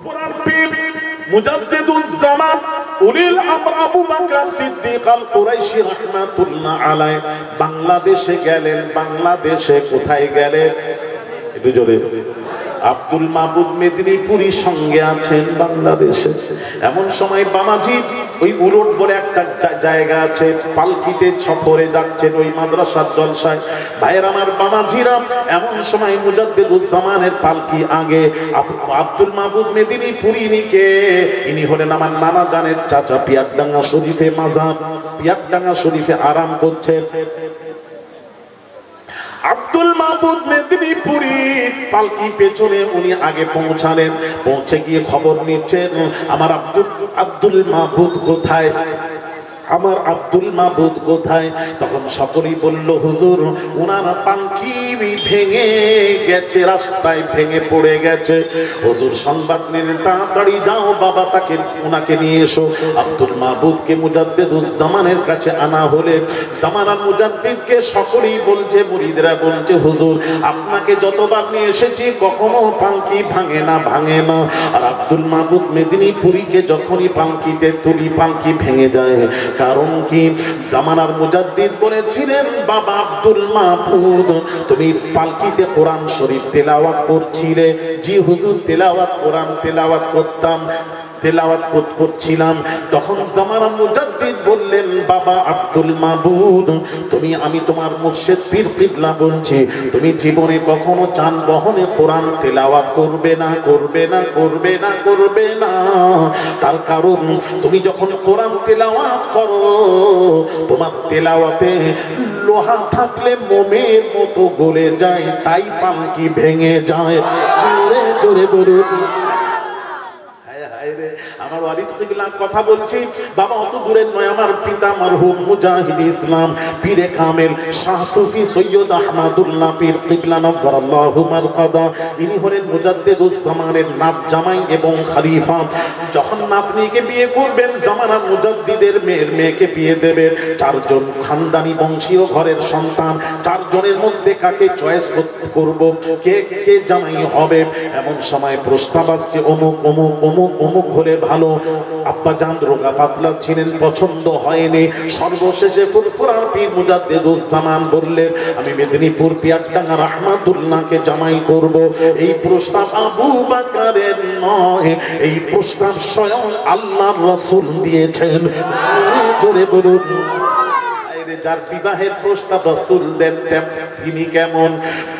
ফুরফুরার পীর মুজাদ্দিদুজ জামান উলিল আমর আবু বকর সিদ্দিক আল কুরাইশি রাহমাতুল্লাহ আলাইহি বাংলাদেশে গেলেন। বাংলাদেশে কোথায় গেলেন? একটু জোরে। আব্দুল মাহবুব মেদিনীপুরী সঙ্গে আছেন বাংলাদেশে। এমন সময় বামাজি ওই উলট বলে একটা জায়গা আছে, পালকিতে সফরে যাচ্ছেন ওই মাদ্রাসার জলসায়। ভাইয়ের আমার বামাজিরা, এমন সময় মুজাদ্দিদুজ জামানের পালকি আগে। আব্দুল মাহবুব মেদিনীপুরী নিকে, ইনি হলেন আমার নানা জানের চাচা। পিয়ারডাঙ্গা শরীফে মাজার, পিয়ারডাঙ্গা শরীফে আরাম করছে। আব্দুল মাহবুব মেদিনীপুরী পালকি পেছনে, উনি আগে পৌঁছালেন। পৌঁছে গিয়ে খবর নিচ্ছেন আমার আব্দুল মাহবুব কোথায়, আমার আব্দুল মাহবুব কোথায়। তখন সকলেই বলল, হুজুর ওনার পালকি ভেঙে গেছে, রাস্তায় ভেঙে পড়ে গেছে। হুজুর সংবাদ নিলেন, তাড়াতাড়ি যাও বাবা, তাকে ওনাকে নিয়ে এসো। আব্দুল মাহবুবকে মুজাদ্দিদুজ জামানের কাছে আনা হলে জামানার মুজাদ্দিদকে সকলেই বলছে, মুরিদরা বলছে, হুজুর আপনাকে যতবার নিয়ে এসেছি কখনো পালকি ভাঙে না, ভাঙে না। আর আব্দুল মাহবুব মেদিনীপুরীকে যখনই পালকিতে তুলি পালকি ভেঙে যায়। কারণ কি? জামানার মুজাদ্দিদ বলেছিলেন, বাবা আব্দুল মাহবুব তুমি পালকিতে কোরআন শরীফ তেলাওয়াত করছিলে। জি হুজুর, তেলাওয়াত, কোরআন তেলাওয়াত করতাম, তেলাওয়াত করছিলাম। তখন জামানার মুজাদ্দিদ বললেন, বাবা আব্দুল মাহবুব তুমি, আমি তোমার মুর্শিদ পীর কিবলা বলছি, তুমি জীবনে কখনো যানবাহনে কোরআন তেলাওয়াত করবে না, করবে না, করবে না, করবে না। তার কারণ তুমি যখন কোরআন তেলাওয়াত করো, তোমার তেলাওয়াতে লোহা থাকলে মোমের মতো গলে যায়, তাই পালকি ভেঙে যায়। জোরে জোরে বলুন। আমার ওয়ালিদ কিবলা কথা বলছি, বাবা অত দূরের নয়। আমার পিতা মরহুম মুজাহিদ ইসলাম পীরে কামেল শাহ সুফি সৈয়দ আহমদুল্লাহ পীর কিবলা নওয়ারাল্লাহু মারকাদা, ইনি হলেন মুজাদ্দিদুজ জামানের নাত জামাই এবং খলিফা। যখন নাতনিকে বিয়ে করবেন, জামানার মুজাদ্দিদের মেয়েকে বিয়ে দেবেন। চারজন খানদানি বংশীয় ঘরের সন্তান, চারজনের মধ্যে কাকে চয়েস করব, কে কে জামাই হবে। এমন সময় প্রস্তাব আসছে, অমুক অমুক অমুক অমুক হলে ভালো। আব্বা জান রোগা পাতলা ছিলেন, পছন্দ হয়নি। সর্বশেষে ফুরফুরার পীর মুজাদ্দিদুজ জামান বললেন, আমি মেদিনীপুর পিয়ারডাঙ্গা রাহমাতুল্লাহকে জামাই করব। এই প্রস্তাব আবু বকরের নয়, এই প্রস্তাব স্বয়ং আল্লাহর রাসূল দিয়েছেন। জোরে বলুন। যার বিবাহের প্রস্তাব রাসূল দেন তিনি কেমন?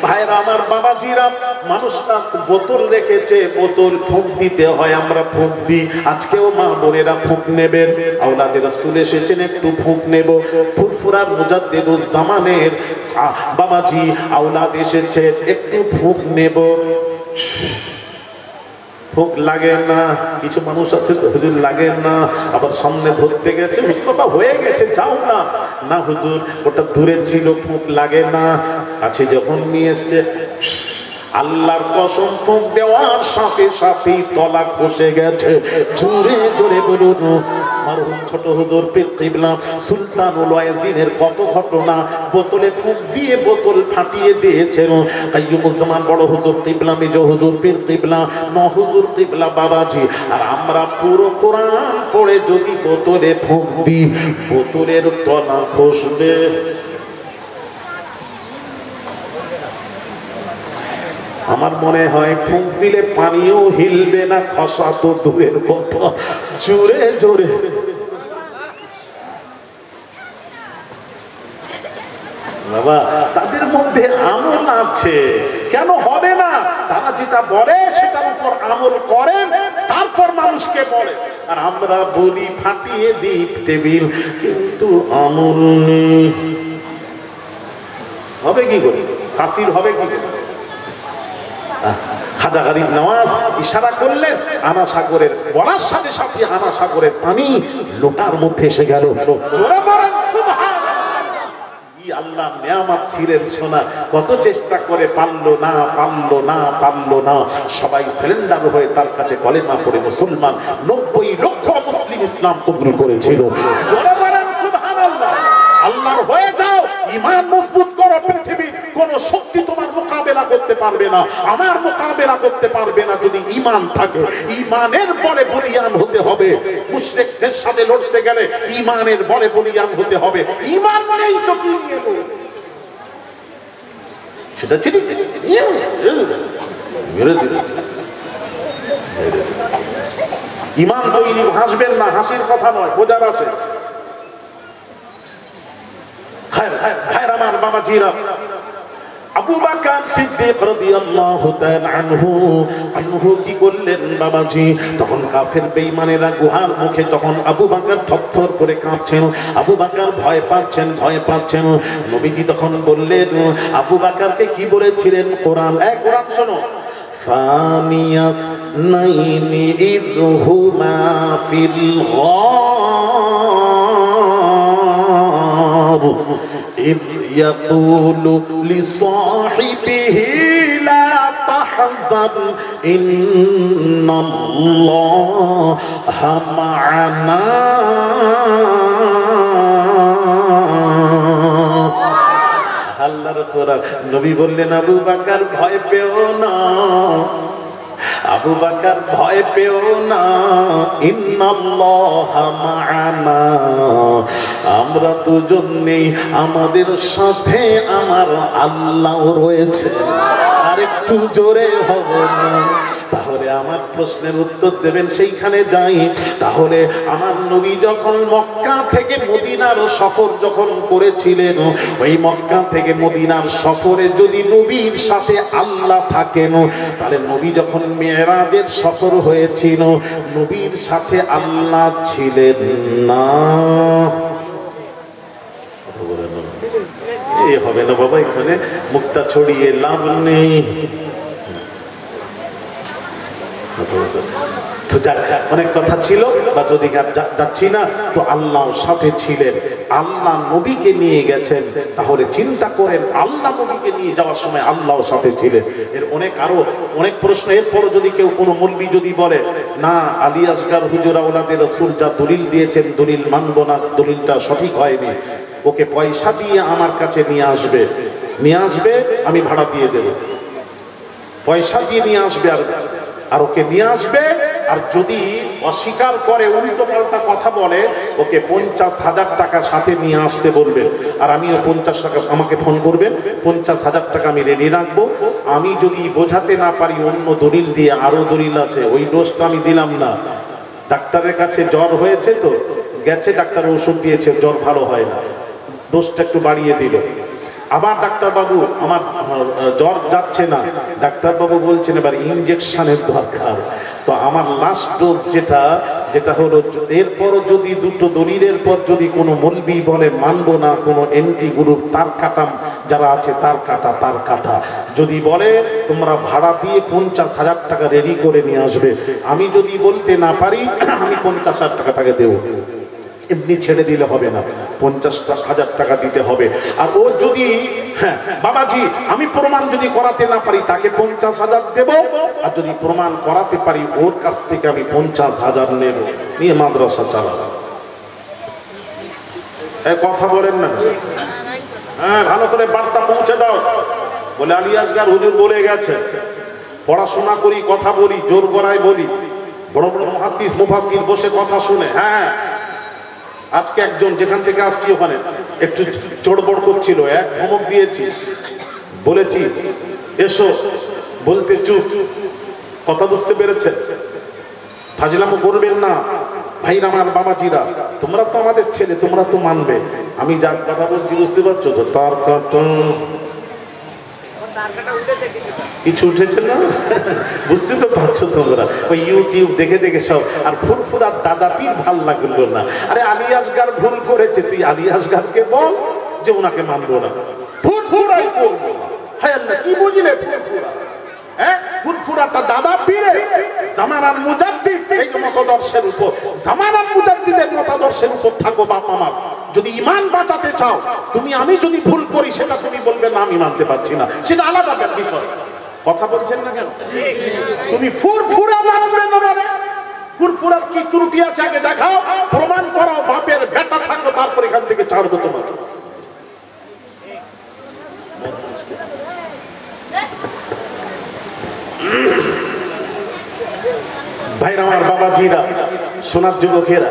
ভাইরা আমার, বাবাজিরা, মানুষটা বোতল রেখেছে, বোতল ফুঁক দিতে হয়, আমরা ফুঁক দিই। আজকেও মা বোনেরা ফুঁক নেবেন। আওলাদে রাসূল এসেছেন, একটু ফুঁক নেব। ফুরফুরার মুজাদ্দিদুজ জামানের বাবাজি আওলাদ এসেছে, একটু ফুঁক নেব। ফুঁক লাগে না, কিছু মানুষ আছে তো হুজুর লাগে না, আবার সামনে ধরতে গেছে, বাবা হয়ে গেছে যাও না। না হুজুর, ওটা দূরে ছিল, ফুঁক লাগে না। কাছে যখন নিয়ে এসছে, আল্লাহর কসম ফুঁক দেওয়ার সাথে সাথেই তলা খসে গেছে। জোরে জোরে বলুন। মরহুম ছোট হুজুর পীর কিবলা সুলতানুল ওয়াজিনের কত ঘটনা, বোতলে ফুঁক দিয়ে বোতল ফাটিয়ে দিয়েছেন। কাইয়ুমুজ্জামান বড় হুজুর কিবলা, মেজ হুজুর পীর কিবলা, ন হুজুর কিবলা বাবাজি। আর আমরা পুরো কোরআন পড়ে যদি বোতলে ফুঁক দিই, বোতলের তলা খসবে। আমার মনে হয় ফুঁক দিলে পানিও হিলবে না, খসা তো দূরের কথা। জোরে জোরে। বাবা, তাদের মধ্যে আমল আছে, কেন হবে না? তারা যেটা বলে সেটার উপর আমল করেন, তারপর মানুষকে বলে। আর আমরা বলি, ফাটিয়ে দিই টেবিল, কিন্তু আমল নেই। হবে কি করে? কাসির হবে কি করে? খাজা গরিব নওয়াজ ইশারা করলেন, আনা সাগরের, বলার সাথে সাথে আনা সাগরের পানি লোটার মধ্যে এসে গেল। জোরে বলেন সুবহানাল্লাহ। কি আল্লাহ নিয়ামত ছিলেন সোনা, কত চেষ্টা করে পারলো না, পারলো না, পারলো না। সবাই সিলিন্ডার হয়ে তার কাছে কলেমা পড়ে মুসলমান, 90 লক্ষ মুসলিম ইসলাম কবুল করেছিল। জোরে বলেন সুবহানাল্লাহ। আল্লাহর হয়ে যাও, ঈমান মজবুত করো, পৃথিবীর কোন শক্তি তোমার মোকাবিলা মোকাবেলা করতে পারবে না, আমার মোকাবেলা করতে পারবে না যদি ঈমান থাকে। ঈমানের বলে বলিয়ান হতে হবে। মুশরিকদের সাথে লড়তে গেলে ঈমানের বলে বলিয়ান হতে হবে। ঈমান নেই তো কি নিয়ে সেটা চিনি ঈমান তৈরি। হাসবেন না, হাসির কথা নয়, বোঝার আছে। আমার বাবাজিরা, আবু বকর সিদ্দিক রাদিয়াল্লাহু তাআলা আনহু কি করলেন বাবাজি? তখন কাফের বেঈমানেরা গুহার মুখে, তখন আবু বকর থরথর করে কাঁপছেন, আবু বকর ভয় পাচ্ছেন। নবীজি তখন বললেন, আবু বকরকে কি বলেছিলেন? কোরআন শোনো। ফানিয়াত নাইনি ইযহুমা ফিল গার إذ يقول لصاحبه لا تحزن إن الله معنا আল্লাহর কোরআন। নবী বললেন, আবু বকর ভয় পেও না, আবু বকর ভয় পেও না, ইন্নাল্লাহা মা'ানা, আমরা দুজন নেই, আমাদের সাথে আমার আল্লাহ রয়েছে। আর একটু জোরে হবে না? তাহলে আমার প্রশ্নের উত্তর দেবেন, সেইখানে যাই। তাহলে আমার নবী যখন মক্কা থেকে মদিনার সফর যখন করেছিলেন, ওই মক্কা থেকে মদিনার সফরে যদি নবীর সাথে আল্লাহ থাকেন, তাহলে নবী যখন মেরাজের সফর হয়েছিল, নবীর সাথে আল্লাহ ছিলেন না। এ হবে না বাবা, এখানে মুক্তা ছড়িয়ে লাভ নেই। অনেক কথা ছিল, বা যদি যাচ্ছি না তো আল্লাহ সাথে ছিলেন, আল্লাহ নবীকে নিয়ে গেছেন। তাহলে চিন্তা করেন, আল্লাহ নবীকে নিয়ে যাওয়ার সময় আল্লাহ সাথে ছিলেন। এর আরো অনেক প্রশ্ন। এরপরও যদি কেউ কোনো মৌলবি যদি বলে না, আলী আসগার হুজুর আওলাদে রাসূল যা দলিল দিয়েছেন, দলিল মানব না, দলিলটা সঠিক হয়নি, ওকে পয়সা দিয়ে আমার কাছে নিয়ে আসবে, আমি ভাড়া দিয়ে দেব। পয়সা দিয়ে নিয়ে আসবে, আর ওকে নিয়ে আসবে। আর যদি অস্বীকার করে, উল্টো পাল্টা কথা বলে, ওকে 50,000 টাকা সাথে নিয়ে আসতে বলবে। আর আমিও 50 টাকা, আমাকে ফোন করবেন, 50,000 টাকা আমি রেডি রাখবো। আমি যদি বোঝাতে না পারি অন্য দলিল দিয়ে, আরো দলিল আছে, ওই ডোজটা আমি দিলাম না। ডাক্তারের কাছে জ্বর হয়েছে, তো গেছে, ডাক্তার ওষুধ দিয়েছে, জ্বর ভালো হয় না, ডোজটা একটু বাড়িয়ে দিল। আবার ডাক্তার বাবু, আমার জ্বর যাচ্ছে না, ডাক্তার বাবু বলছেন এবার ইনজেকশনের দরকার, তো আমার লাস্ট ডোজ যেটা হলো, এরপরও যদি দুটো দলিলের পর যদি কোনো মৌলবি বলে মানবো না, কোনো এন্টি গ্রুপ তার কাটা যারা আছে, তার কাটা যদি বলে তোমরা ভাড়া দিয়ে 50,000 টাকা রেডি করে নিয়ে আসবে, আমি যদি বলতে না পারি, আমি 50,000 টাকা তাকে দেবো। এমনি ছেড়ে দিলে হবে না, 50,000 টাকা দিতে হবে। আর ও যদি, হ্যাঁ বাবাজি, আমি প্রমাণ যদি করাতে না পারি, তাকে 50,000 দেব। আর যদি প্রমাণ করাতে পারি, ওর কাছ থেকে আমি 50,000 নেব, নিয়ে মাদ্রাসা চালাবো। কথা বলেন না? হ্যাঁ, ভালো করে বার্তা পৌঁছে দাও। বলে আলী আসগার হুজুর বলে গেছে, পড়াশোনা করি, কথা বলি, জোর গলায় বলি, বড় বড় মুহাদ্দিস মুফাসসির বসে কথা শুনে। হ্যাঁ, আজকে একজন যেখান থেকে আসছি ওখানে একটু চড়বড় করছিল, এক ধমক দিয়েছি, বলেছি এসো, বলতে চুপ। কথা বুঝতে পেরেছে? ফাজলামো করবেন না ভাইরা, আমার বাবাজিরা, তোমরা তো আমাদের ছেলে, তোমরা তো মানবে। আমি যার কথা বলছি বুঝতে পারছো তো? তার কাটা কিছু উঠেছে না? বুঝতে তো পারছো তোমরা? ওই ইউটিউব দেখে দেখে সব। আর ফুরফুরার দাদা পীর ভাল লাগলো না। আরে আলী আসগার ভুল করেছে, তুই আলী আসগারকে বল যে ওনাকে মানবো না, ফুরফুরাই করবো না। হায় আল্লাহ, কি বুঝলে ফুরফুরা? হ্যাঁ, ফুরফুরাটা দাদা পীরে জামানার মুজাদ্দিদ, এই মতদর্শের উপর, জামানার মুজাদ্দিদের মতদর্শের উপর থাকো বাপ আমার। যদি ঈমান বাঁচাতে চাও তুমি, আমি যদি ভুল করি সেটা তুমি বলবে না আমি মানতে পারছি না, সেটা আলাদা বিষয়। কথা বলছেন না কেন? তুমি ফুরফুরা মানবে না, মানে ফুরফুরার কি ত্রুটি আছে আগে দেখাও, প্রমাণ করো, বাপের বেটা থাকো, তারপর এখান থেকে ছাড়বো তোমার। ভাইরা আমার, বাবাজিরা, সোনার যুবকেরা,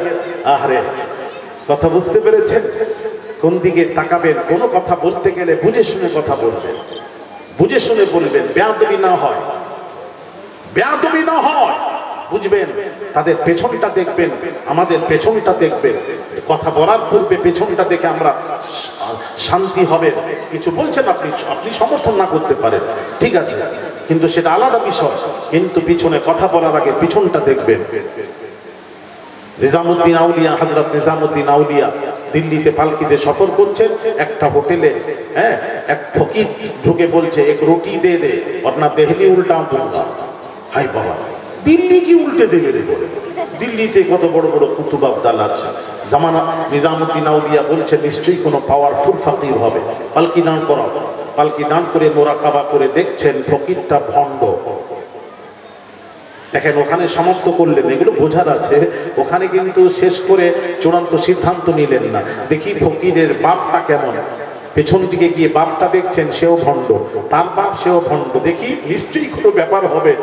আহারে কথা বুঝতে পেরেছেন? কোন দিকে তাকাবেন? কোনো কথা বলতে গেলে বুঝে শুনে কথা বলবেন, বুঝে শুনে বলবেন, বেয়াদবি না হয়, বেয়াদবি না হয়, বুঝবেন। তাদের পেছনটা দেখবেন, আমাদের পেছনটা দেখবেন। কথা বলার পূর্বে পেছনটা দেখে আমরা শান্তি হবে। কিছু বলছেন আপনি, আপনি সমর্থন না করতে পারেন, ঠিক আছে, কিন্তু সেটা আলাদা বিষয়। কিন্তু পিছনে কথা বলার আগে পিছনটা দেখবেন। নিজামুদ্দিন আউলিয়া, হযরত নিজামুদ্দিন আউলিয়া দিল্লিতে পালকিতে সফর করছেন। একটা হোটেলে এক ফকির ঢুকে বলছে, এক রুটি দে দে वरना দেহলি উল্টা दूंगा। হাই বাবা, দিল্লি কি উল্টে দেবে রে বলে? দিল্লিতে কত বড় বড় কুতুব আবদাল আছে। জামানা নিজামুদ্দিন আউলিয়া বলছে নিশ্চয়ই কোনো পাওয়ারফুল ফকির হবে। পালকি দান করাও। পালকি দান করে মোরাকাবা করে দেখছেন ফকিরটা ভণ্ড। দেখেন, ওখানে সমাপ্ত করলেন, এগুলো বোঝার আছে। ওখানে কিন্তু শেষ করে চূড়ান্ত সিদ্ধান্ত নিলেন না। দেখি ফকিরের বাপটা কেমন। পেছন দিকে গিয়ে বাপটা দেখছেন, সেও ভণ্ড, তার বাপ সেও ভণ্ড। দেখি নিশ্চয়ই কোনো ব্যাপার হবে।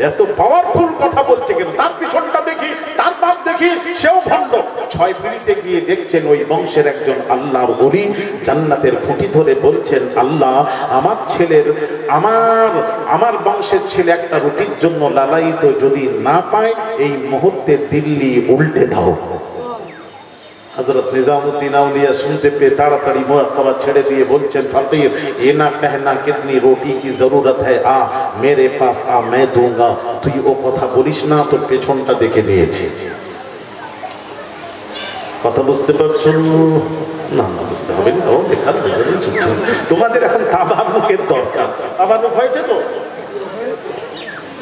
এত পাওয়ারফুল কথা বলছে কেন? তার পিছনটা দেখি, তার বাপ দেখি, সেও ভণ্ড। 6 মিনিটে গিয়ে দেখছেন ওই বংশের একজন আল্লাহর ওলি জান্নাতের খুঁটি ধরে বলছেন, আল্লাহ, আমার ছেলের, আমার বংশের ছেলে একটা রুটির জন্য লালায়িত যদি না পায়, এই মুহূর্তে দিল্লি উল্টে দাও। हजरत निजामुद्दीन औलिया सुनते पे ताड़ाताड़ी मुराकाबा छेड़े दिए बोलছেন, फकीर ये ना कहना कितनी रोटी की जरूरत है, आ मेरे पास आ, मैं दूंगा। তুই ও কথা বলিস না, তোর পেছনটা দেখে নিয়েছি। কথা বুঝতে পারছো? না না, বুঝতে হবে না, ও দেখার তোমাদের এখন তাবারুকের দরকার। তাবারুক হয়েছে তো?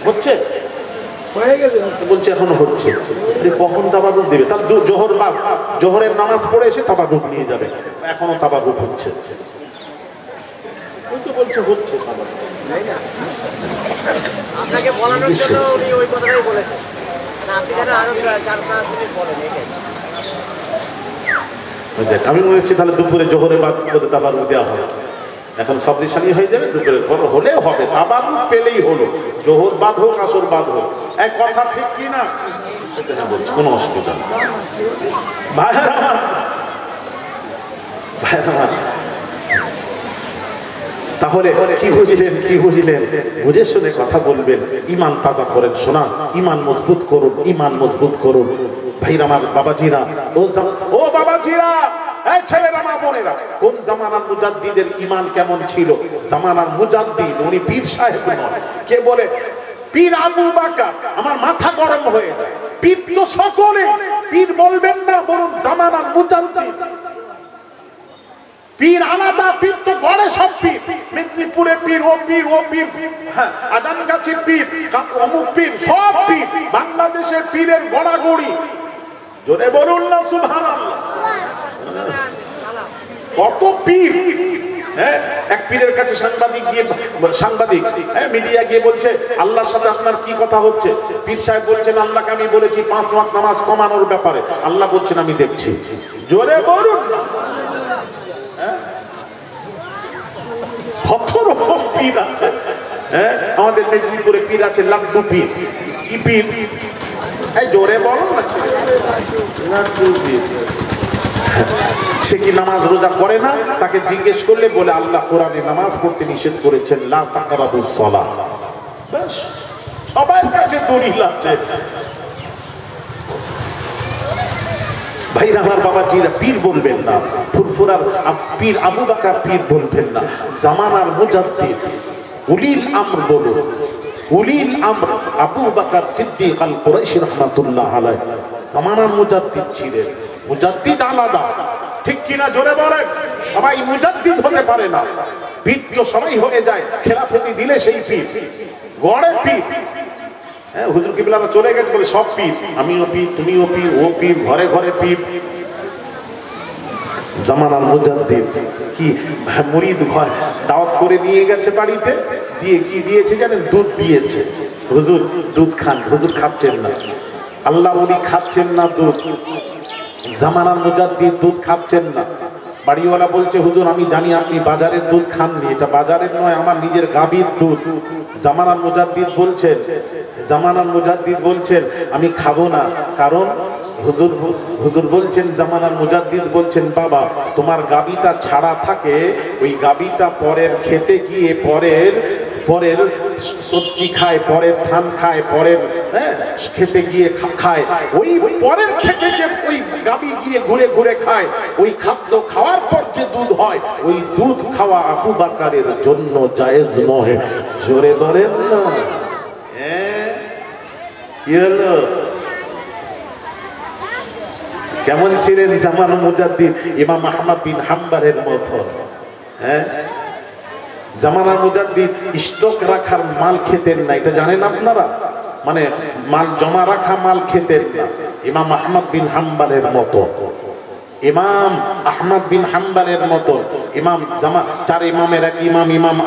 হচ্ছে? বলছে এখনো হচ্ছে। কখন তাবারুক দিবে? তার জোহর বাদ, জোহরের নামাজ পড়ে এসে তাবারুক নিয়ে যাবে। এখনো তাবারুক হচ্ছে। বলছে হচ্ছে আপনাকে বলানোর জন্য উনি ওই কথাটাই বলেছেন। আপনি যেন আরো 4-5 মিনিট বলেন। আমি মনে হচ্ছে তাহলে দুপুরে জোহরের বাদ করে তাবারুক দেওয়া হবে। এখন সবরিশানি হয়ে যাবে, দুপুরে হলে হবে, তাবারুক পেলেই হলো। জোহর বাদ হোক, আসর বাদ হোক, এক কথা ঠিক কি না? বলছি কোনো অসুবিধা নেই। তাহলে কি বুঝলেন? কি বুঝলেন? বুঝে শুনে কথা বলবেন, ইমান তাজা করেন। শোনা, ইমান মজবুত করুন, ইমান মজবুত করুন। ভাইরা আমার, বাবাজিরা, ও বাবাজিরা, এই ছেলেরা, মা বোনেরা, কোন জামানার মুজাদ্দিদের ঈমান কেমন ছিল? জামানার মুজাদ্দিদ উনি পীর সাহেব নয়। কে বলে পীর আবু বকর, আমার মাথা গরম হয়ে যায়। পীর তো সকলে, পীর বলবেন না, বলুন জামানার মুজাদ্দিদ। পীর আলাদা, পীর তো গড়ে সব পীর। মেদিনীপুরে পীর, ও পীর, ও পীর, হ্যাঁ, আজানগাছি পীর, অমুক পীর, সব পীর। বাংলাদেশের পীরের গড়াগড়ি। জোরে বলুন না সুবহানাল্লাহ। কত পীর। হ্যাঁ, এক পীরের কাছে সাংবাদিক মিডিয়া গিয়ে বলছে, আল্লাহর সাথে আপনার কি কথা হচ্ছে? পীর সাহেব বলছেন, আল্লাহকে আমি বলেছি 5 ওয়াক্ত নামাজ কমানোর ব্যাপারে। আল্লাহ বলছেন আমি দেখছি। জোরে বলুন না। কত রকম পীর আছে। হ্যাঁ, আমাদের মেদিনীপুরে পীর আছে লাড্ডু পীর। কি পীর? এই জোরে বলুন না। লাড্ডু পীর। সে কি নামাজ রোজা করে না? তাকে জিজ্ঞেস করলে বলে, আল্লাহ কোরআনে নামাজ পড়তে নিষেধ করেছেন, লা তাকরাবুস সালাহ। বেশ, সবার কাছে দলিল আছে। ভাইরা আমার, বাবাজিরা, পীর বলবেন না। ফুরফুরার পীর আবু বকর পীর বলবেন না। জামানার মুজাদ্দিদ, উলিল আমর বলুন। উলিল আমর আবু বকর সিদ্দিক আল কুরাইশি রাহমাতুল্লাহ আলাইহি জামানার মুজাদ্দিদ ছিলেন। মুজাদ্দিদ আলাদা, ঠিক কিনা? জোরে বলেন। সবাই মুজাদ্দিদ হতে পারে না। পীর তো সবাই হয়ে যায়, খেলাফতি দিলে সেই পীর, গড়ে পীর। হ্যাঁ, হুজুর কিবলারা চলে গেছে বলে সব পীর। আমিও পীর, তুমিও পীর, ও পীর, ঘরে ঘরে পীর। জামানার মুজাদ্দিদ কি মুরিদ ঘর দাওয়াত করে নিয়ে গেছে বাড়িতে, দিয়ে কি দিয়েছে জানেন? দুধ দিয়েছে। হুজুর দুধ খান। হুজুর খাচ্ছেন না, আল্লাহ উনি খাচ্ছেন না দুধ। জামানার মুজাদ্দিদ দুধ খাচ্ছেন না। বাড়িওয়ালা বলছে হুজুর আমি জানি আপনি বাজারের দুধ খাননি, এটা বাজারের নয় আমার নিজের গাভীর দুধ। জামানার মুজাদ্দিদ বলছেন আমি খাবো না, কারণ হুজুর বলছেন, জামানার মুজাদ্দিদ বলছেন বাবা তোমার গাভীটা ছাড়া থাকে, ওই গাভীটা পরের খেতে গিয়ে পরের সবজি খায়, পরের ধান খায়, পরের খেতে গিয়ে খায়, ওই পরের খেতে যে ওই গাভী গিয়ে ঘুরে ঘুরে খায়, ওই খাদ্য খাওয়ার পর যে দুধ হয় ওই দুধ খাওয়া আবু বকরের জন্য জায়েজ নয়। জোরে বলেন না। কি হলো? কেমন ছিলেন জামানার মুজাদ্দিদ? ইমাম আহমদ বিন হাম্বলের মতো। জামানার মুজাদ্দিদ স্টক রাখার মাল খেতেন না, এটা জানেন আপনারা? মানে মাল জমা রাখা মাল খেতেন না। ইমাম আহমদ বিন হাম্বলের মতো, ইমাম আহমদ বিন হাম্বলের মতো ইমাম চার ইমামের এক ইমাম, ইমাম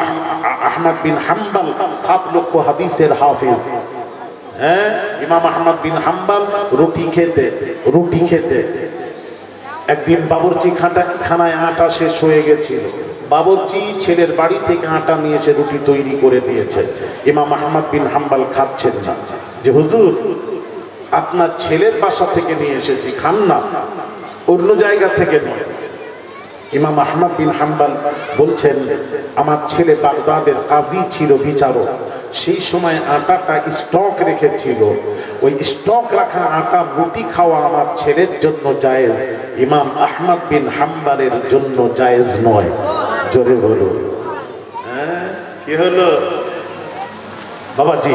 আহমদ বিন হাম্বল 7 লক্ষ হাদিসের হাফেজ। ইমাম আহমদ বিন হাম্বল রুটি খেতে একদিন বাবুর্চি খানায় আটা শেষ হয়ে গেছিল, বাবুর্চি ছেলের বাড়ি থেকে আটা নিয়েছে, রুটি তৈরি করে দিয়েছে। ইমাম আহমদ বিন হাম্বল খাচ্ছেন না, যে হুজুর আপনার ছেলের বাসা থেকে নিয়ে এসেছি, খান না, অন্য জায়গা থেকে নয়। ইমাম আহমদ বিন হাম্বল বলছেন আমার ছেলে বাগদাদের কাজী ছিল, বিচারক, সেই সময় আটাটা স্টক রেখেছিল, ওই স্টক রাখা আটা রুটি খাওয়া আমার ছেলের জন্য জায়েজ, ইমাম আহমদ বিন হাম্বলের জন্য জায়েজ নয়। জোরে বলো। কি হলো বাবাজি?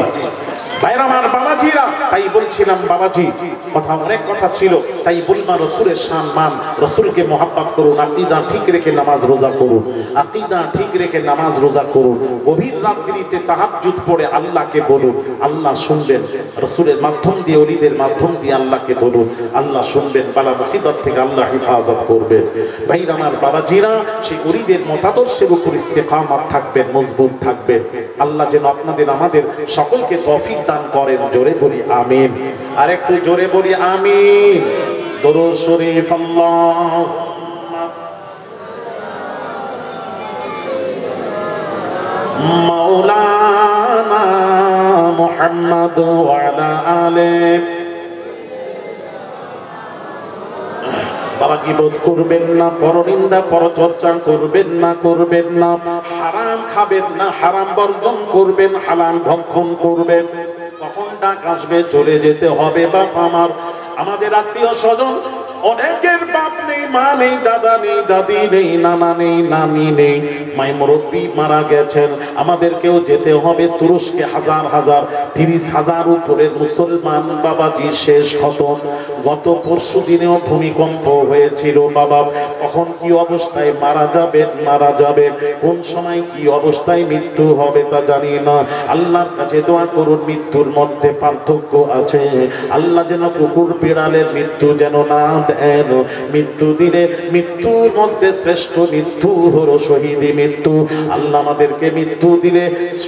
ভাইরা আমার বাবাজিরা, তাই বলছিলাম বাবাজি কথা অনেক কথা ছিল, তাই বলমা রসুলের সম্মান, রসুলকে মহাব্বত করুন, আকীদা ঠিক রেখে নামাজ রোজা করুন, আকীদা ঠিক রেখে নামাজ রোজা করুন, গভীর রাত্রিতে তাহাজ্জুদ পড়ে আল্লাহকে বলুন, আল্লাহ শুনবেন। রসুলের মাধ্যম দিয়ে, ওলিদের মাধ্যম দিয়ে আল্লাহকে বলুন, আল্লাহ শুনবেন, বালা মুসিবত থেকে আল্লাহ হেফাজত করবেন। ভাইরা আমার বাবাজিরা, সেই ওলিদের মতাদর্শের উপর ইস্তেকামত থাকবেন, মজবুত থাকবেন। আল্লাহ যেন আপনাদের আমাদের সকলকে তৌফিক দান করেন। জোরে বলি আমিন। আর একটু জোরে বলি আমিন। দরুদ শরীফ আল্লাহ মাওলানা মুহাম্মদ ওয়া আলা আলিহি। বাবা গীবত করবেন না, পরনিন্দা পরচর্চা করবেন না, হারাম খাবেন না, হারাম বর্জন করবেন, হালাল ভক্ষণ করবেন। কখন ডাক আসবে চলে যেতে হবে। বাপ আমার, আমাদের আত্মীয় স্বজন অনেকের বাপ নেই, মা নেই, দাদা নেই, দাদি নেই, নানা নেই, নানি নেই, মাই মুরব্বী মারা গেছেন। আমাদেরকেও যেতে হবে তুরস্কে। 30,000 উপরের মুসলমান বাবাজি শেষ খতম। গত পরশু দিনেও ভূমিকম্প হয়েছিল বাবা। কখন কি অবস্থায় মারা যাবেন, কোন সময় কি অবস্থায় মৃত্যু হবে তা জানি না। আল্লাহর কাছে দোয়া করুন, মৃত্যুর মধ্যে পার্থক্য আছে। আল্লাহ যেন কুকুর বিড়ালের মৃত্যু যেন না দেন। মৃত্যু দিলে মৃত্যুর মধ্যে শ্রেষ্ঠ মৃত্যু হলো শহীদি মৃত্যু। আল্লাহ আমাদেরকে মৃত্যু দিলে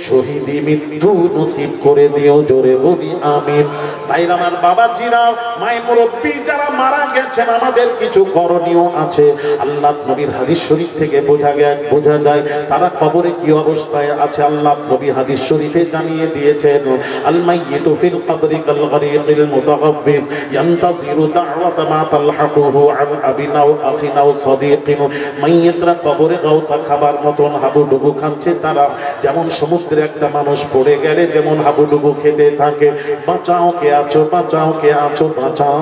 শহীদি মৃত্যু নসিব করে দিও। জোরে বলি আমিন। ভাইরা আমার বাবাজিরা, মায়ের মুরব্বী যারা মারা গেছেন, আমাদের কিছু করণীয় আছে। আল্লাহ নবীর হাদিস শরীফ থেকে বোঝা যায় তারা কবরে কি অবস্থায় আছে। আল্লাহ নবী হাদিস শরীফে জানিয়ে দিয়েছেন, আল মাইয়িতু ফিল কবরি কাল গরিকিল মুতাগাব্বিস ইয়ান্তাজিরু দাওয়াতা মা তালহাকুহু আন আবিনাও আখিনাও সাদিকিন। মাইয়িতরা কবরে গাওতা খাবার মতন হাবুডুবু খাচ্ছে। তারা যেমন সমুদ্রে একটা মানুষ পড়ে গেলে যেমন হাবুডুবু খেতে থাকে, বাঁচাও কে আছো, বাঁচাও কে আছো, বাঁচাও।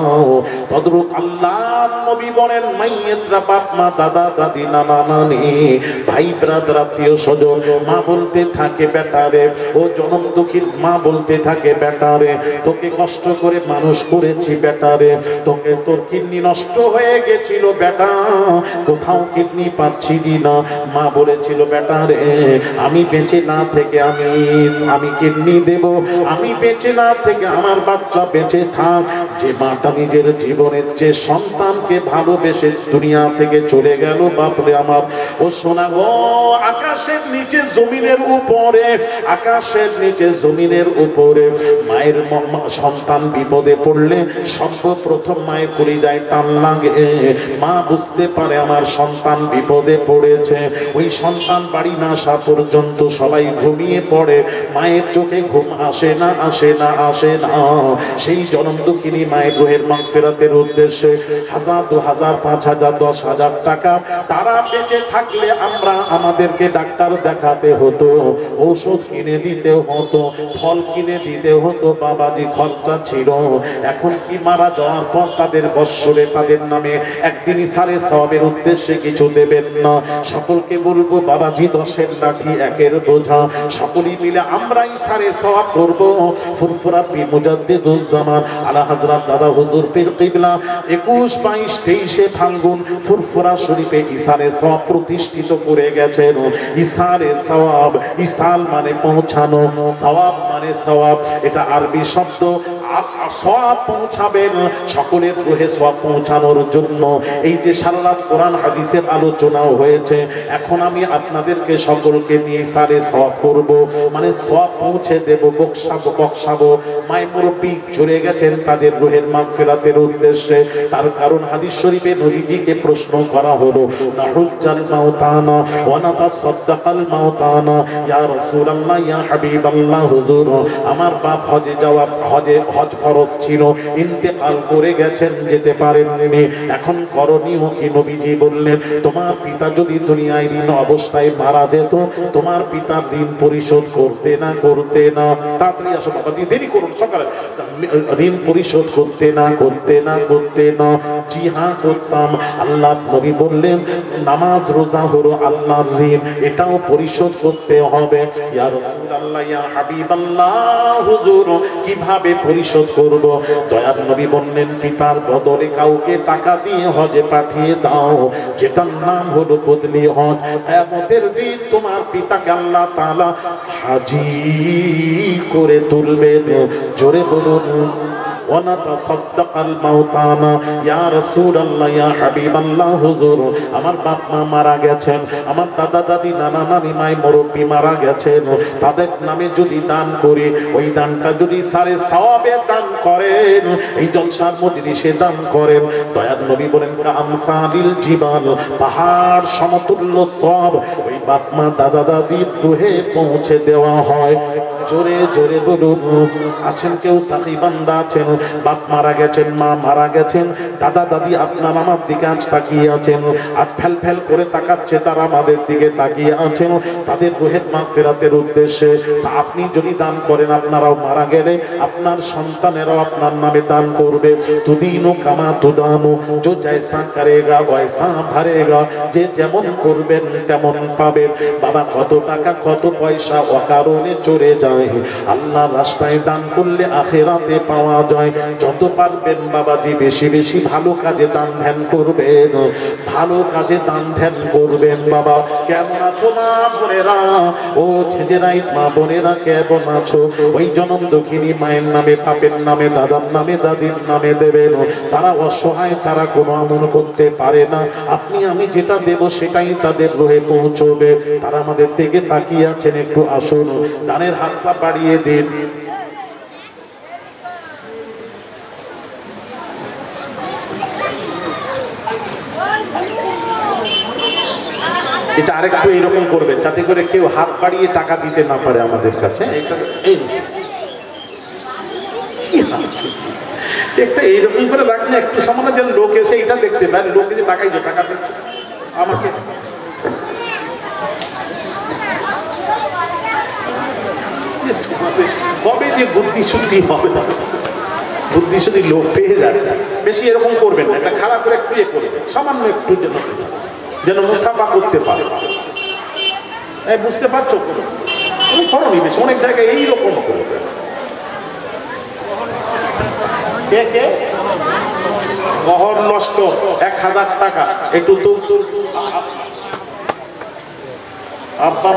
তদ্রূপ আল্লাহ নবী বলেন, মাইয়িতরা বাপ মা, দাদা দাদি, নানা নানি, ভাই ব্রাদার, আত্মীয় স্বজন, মা বলতে থাকে বেটারে, ও জনম দুঃখী মা বলতে থাকে বেটারে, তোকে কষ্ট করে মানুষ করেছি বেটারে, তোকে তোর কিডনি নষ্ট হয়ে গেছিল বেটা, কোথাও কিডনি পাচ্ছিলি না। মা বলেছিল বেটারে, আমি বেঁচে না থেকে আমি কিডনি দেব, আমি বেঁচে না থেকে আমার বাচ্চা বেঁচে থাক। যে মাটা নিজের জীবনের যে সন্তানকে ভালোবেসে দুনিয়া থেকে চলে গেল, বাপরে আমার, ও শোনা গো, আকাশের নিচে জমিনের উপরে, আকাশের নিচে জমিনের উপরে মায়ের সন্তান বিপদে পড়লে সর্বপ্রথম মায়ের কলিজায় টান লাগে, মা বুঝতে পারে আমার সন্তান বিপদে পড়েছে। ওই সন্তান বাড়ি না আসা পর্যন্ত সবাই ঘুমিয়ে পড়ে, মায়ের চোখে ঘুম আসে না, আসে না, আসে না। সেই জনম দুঃখিনী মায়ের রুহের মাগফিরাতের উদ্দেশ্যে 1000, 2000, 5000, 10,000 টাকা তারা বেঁচে থাকলে আমরা আমাদেরকে ডাক্তার দেখাতে হতো, ঔষধ কিনে দিতে হতো, ফল কিনে দিতে হতো, বাবাজি খরচা ছিল। এখন কি মারা যাওয়ার পর তাদের বৎসরে তাদের নামে একদিন সারে সওয়াবের উদ্দেশ্যে কিছু দেবেন না? সকলকে বলবো বাবাজি 10-এর লাঠি 1-এর বোঝা, সকলেই মিলে আমরাই সারে সওয়াব করব। ফুরফুরা পীর মুজাদ্দিদুজ্জামান আলা হযরত দাদা হুজুর পীর কিবলা 21, 22, 23 ফাল্গুন ফুরফুরা শরীফে ইসারে সওয়াব প্রতিষ্ঠিত করে গেছেন। ইসারে সওয়াব, ইসাল মানে পৌঁছানো, সওয়াব মানে সওয়াব, এটা আরবি শব্দ। সওয়াব পৌঁছাবেন, সকলের রুহে সওয়াব পৌঁছানোর জন্য এই যে সারা রাত কোরআন হাদিসের আলোচনাও হয়েছে, এখন আমি আপনাদেরকে সকলকে নিয়ে সারে সওয়াব করব, মানে সওয়াব পৌঁছে দেব, বকশাবো। মায়ের মুরব্বি চলে গেছেন তাদের রুহের মাগফিরাতের উদ্দেশ্যে। তার কারণ হাদিস শরীফে নবীজিকে প্রশ্ন করা হলো, নাহুজ্জাল মাউতানা ওয়া নাতাসাদ্দাকাল মাউতানা, ইয়া রাসূলুল্লাহ, ইয়া হাবিবাল্লাহ, হুজুর আমার বাপ হজে যাওয়া, হজ ফরজ ছিল, ইন্তেকাল করে গেছেন, যেতে পারেননি, এখন করণীয় কি? নবীজি বললেন, তোমার পিতা যদি দুনিয়ায় ঋণ অবস্থায় মারা যেত, তোমার পিতার ঋণ পরিশোধ করতে না তাড়াতাড়ি আসো বাবা, দেরি করুন, সকালে ঋণ পরিশোধ করতে না। জি হ্যাঁ করতাম। আল্লাহ নবী বললেন, নামাজ রোজা হলো আল্লাহর ঋণ, এটাও পরিশোধ করতে হবে। ইয়া রাসূলুল্লাহ, ইয়া হাবিবাল্লাহ, হুজুর কিভাবে পরিশোধ করব? দয়ার নবী বললেন, পিতার বদলে কাউকে টাকা দিয়ে হজে পাঠিয়ে দাও, যেটার নাম হলো বদলি হজ। কিয়ামতের দিন তোমার পিতাকে আল্লাহ তাআলা হাজী করে তুলবেন। জোরে বলুন, ওয়ানাতাসাদ্দাকাল মাউতানা, ইয়া রাসূলুল্লাহ, ইয়া হাবিবাল্লাহ, হুজুর আমার বাপ মা মারা গেছেন, আমার দাদা দাদি নানা নানি মাই মুরব্বি মারা গেছেন, তাদের নামে যদি দান করি, ওই দানটা যদি সারে সওয়াবে দান করেন, এই জলসার মজলিসে দান করেন, দয়ার নবী বলেন, আমসালিল জিবাল, পাহাড় সমতুল্য সওয়াব ওই বাপ মা দাদা দাদির রুহে পৌঁছে দেওয়া হয়। জোরে জোরে বলুন। আছেন কেউ সাকি বান্দা আছেন, বাপ মারা গেছেন, মা মারা গেছেন, দাদা দাদি আপনার আমার দিকে আজ তাকিয়ে আছেন, আর ফেল ফেল করে তাকাচ্ছে, তারা আমাদের দিকে তাকিয়ে আছেন, তাদের রুহের মাগফিরাতের উদ্দেশ্যে। তা আপনি যদি দান করেন, আপনারাও মারা গেলে আপনার সন্তানেরাও আপনার নামে দান করবে। তুদিনু কামা তুদানু, जो जैसा करेगा वैसा भरेगा, যে যেমন করবেন তেমন পাবেন। বাবা কত টাকা কত পয়সা অকারণে চলে যায়, আল্লাহ রাস্তায় দান করলে আখিরাতে পাওয়া যায়। যত পারবেন বাবাজি বেশি বেশি ভালো কাজে দান ধ্যান করবেন, ভালো কাজে দান ধ্যান করবেন। বাবা কেমন আছো মা বোনেরা, ও ছেজেরাই মা বোনেরা কেমন আছো? ওই জনম দুঃখিনী মায়ের নামে, বাপের নামে, দাদার নামে, দাদির নামে দেবেন। তারা অসহায়, তারা কোনো আমল করতে পারে না, আপনি আমি যেটা দেব সেটাই তাদের রুহে পৌঁছবে। তারা আমাদের দিকে তাকিয়ে আছেন, একটু আসুন, দানের হাতটা বাড়িয়ে দিন। এটা আরেকটু এইরকম করবেন যাতে করে কেউ হাত বাড়িয়ে টাকা দিতে না পারে আমাদের কাছে। একটা এইরকম করে রাখলে একটু সামনে যেন লোক এসে এটা দেখতে পারে, লোক এসে টাকা দিচ্ছে আমাকে। কবে যে বুদ্ধি শুদ্ধি হবে, বুদ্ধি শুদ্ধি লোক পেয়ে যায়। বেশি এরকম করবেন না, এটা খারাপ করে একটু ইয়ে করবেন, সামান্য একটু যেন মুসাফা করতে পারে। বুঝতে পারছো? করণী বেশি, অনেক জায়গায় এইরকম করবে। গহর নষ্ট 1000 টাকা, একটু আব্বা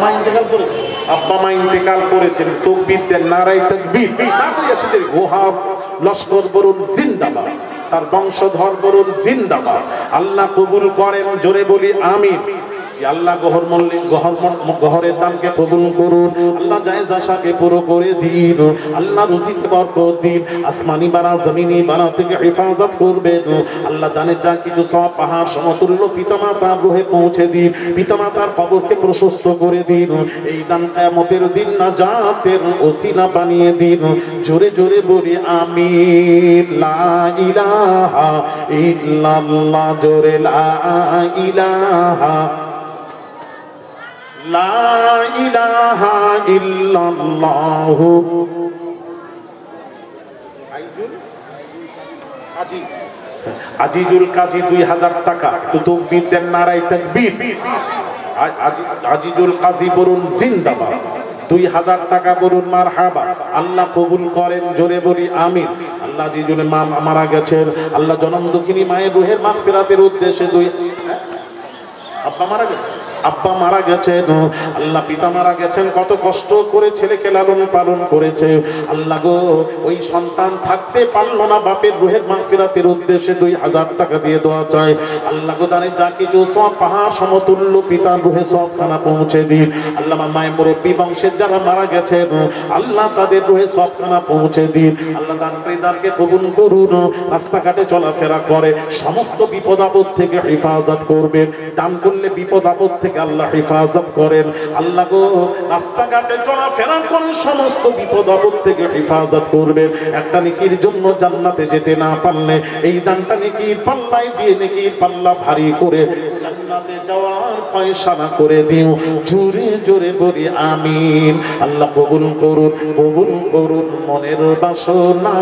মা ইন্তেকাল করেছেন, তাকবীর দেন, নারায়ে তাকবীর। গোহার লস্কর বলুন জিন্দাবাদ, তার বংশধর বলুন জিন্দাবাদ। আল্লাহ কবুল করেন, জোরে বলি আমিন। আল্লাহ গহরের দানকে কবুল করুন, আল্লাহ জায়েজ আশাকে পুরো করে দিন, আল্লাহ রুজিতে বরকত দিন, আসমানি বাড়া জমিনি বাড়া থেকে হেফাজত করবেন। আল্লাহ দানের যা কিছু সব পাহাড় সমতুল্য পিতামাতার রুহে পৌঁছে দিন, পিতামাতার কবরকে প্রশস্ত করে দিন। এই দান কিয়ামতের দিন নাজাতের ওসিলা বানিয়ে দিন। জোরে জোরে বলি আমিন। লা ইলাহা ইল্লাল্লাহ, জোরে লা ইলাহা লা ইলাহা ইল্লাল্লাহু। আজিজুল কাজী 2000 টাকা। তাকবীর দেন, নারায়ে তাকবীর। আজিজুল কাজী বলুন জিন্দাবাদ। 2000 টাকা বলুন মারহাবা। আল্লাহ কবুল করেন, জোরে বলি আমিন। আল্লাহ আজিজুল মা মারা গেছেন, আল্লাহ জনম দুঃখিনী মায়ের রুহের মাগফিরাতের উদ্দেশ্যে আব্বা মারা গেছেন, আল্লাহ পিতা মারা গেছেন, কত কষ্ট করে ছেলেকে লালন পালন করেছে। আল্লাহ গো, ওই সন্তান থাকতে পারলো না, বাপের রুহের মাগফিরাতের উদ্দেশ্যে 2000 টাকা দিয়ে দোয়া চাই। আল্লাহ গো, দানের যা কিছু সব পাহাড় সমতুল্য পিতার রুহে সবখানা পৌঁছে দিন। আল্লাহ মায়ের মুরব্বী বংশের যারা মারা গেছেন, আল্লাহ তাদের রুহে সবখানা পৌঁছে দিন। আল্লাহ দানকে কবুল করুন। রাস্তাঘাটে চলাফেরা করে সমস্ত বিপদ আপদ থেকে হেফাজত করবেন। দান করলে বিপদ আপদ থেকে আল্লাহ হেফাজত করেন। আল্লাহ গো, রাস্তাঘাটে চলাফেরা করে সমস্ত বিপদ আপদ থেকে হেফাজত করবেন। একটা নেকির জন্য জান্নাতে যেতে না পারলে এই দানটা নেকির পাল্লায় দিয়ে নেকির পাল্লা ভারী করে জান্নাতে যাওয়ার ফয়সালা করে দিও। জোরে জোরে বলি আমিন। আল্লাহ কবুল করুন, কবুল করুন মনের বাসনা।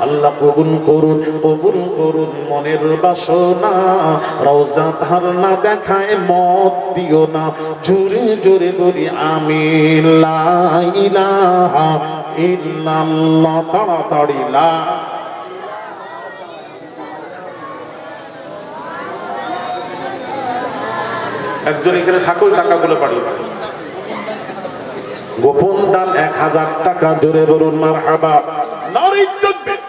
আল্লাহ কবুল করুন, কবুল করুন মনের বাসনা। রওজা ধারনা দেখায় মত দিও না। জোরে জোরে বলি আমিন। লা ইলাহা ইল্লাল্লাহ, তাড়াতাড়ি লা। একজন এখানে ঠাকুর টাকাগুলো পাঠিয়ে গোপন দান 1000 টাকা। জোরে বলুন মারহাবা। নারী তাকবীর।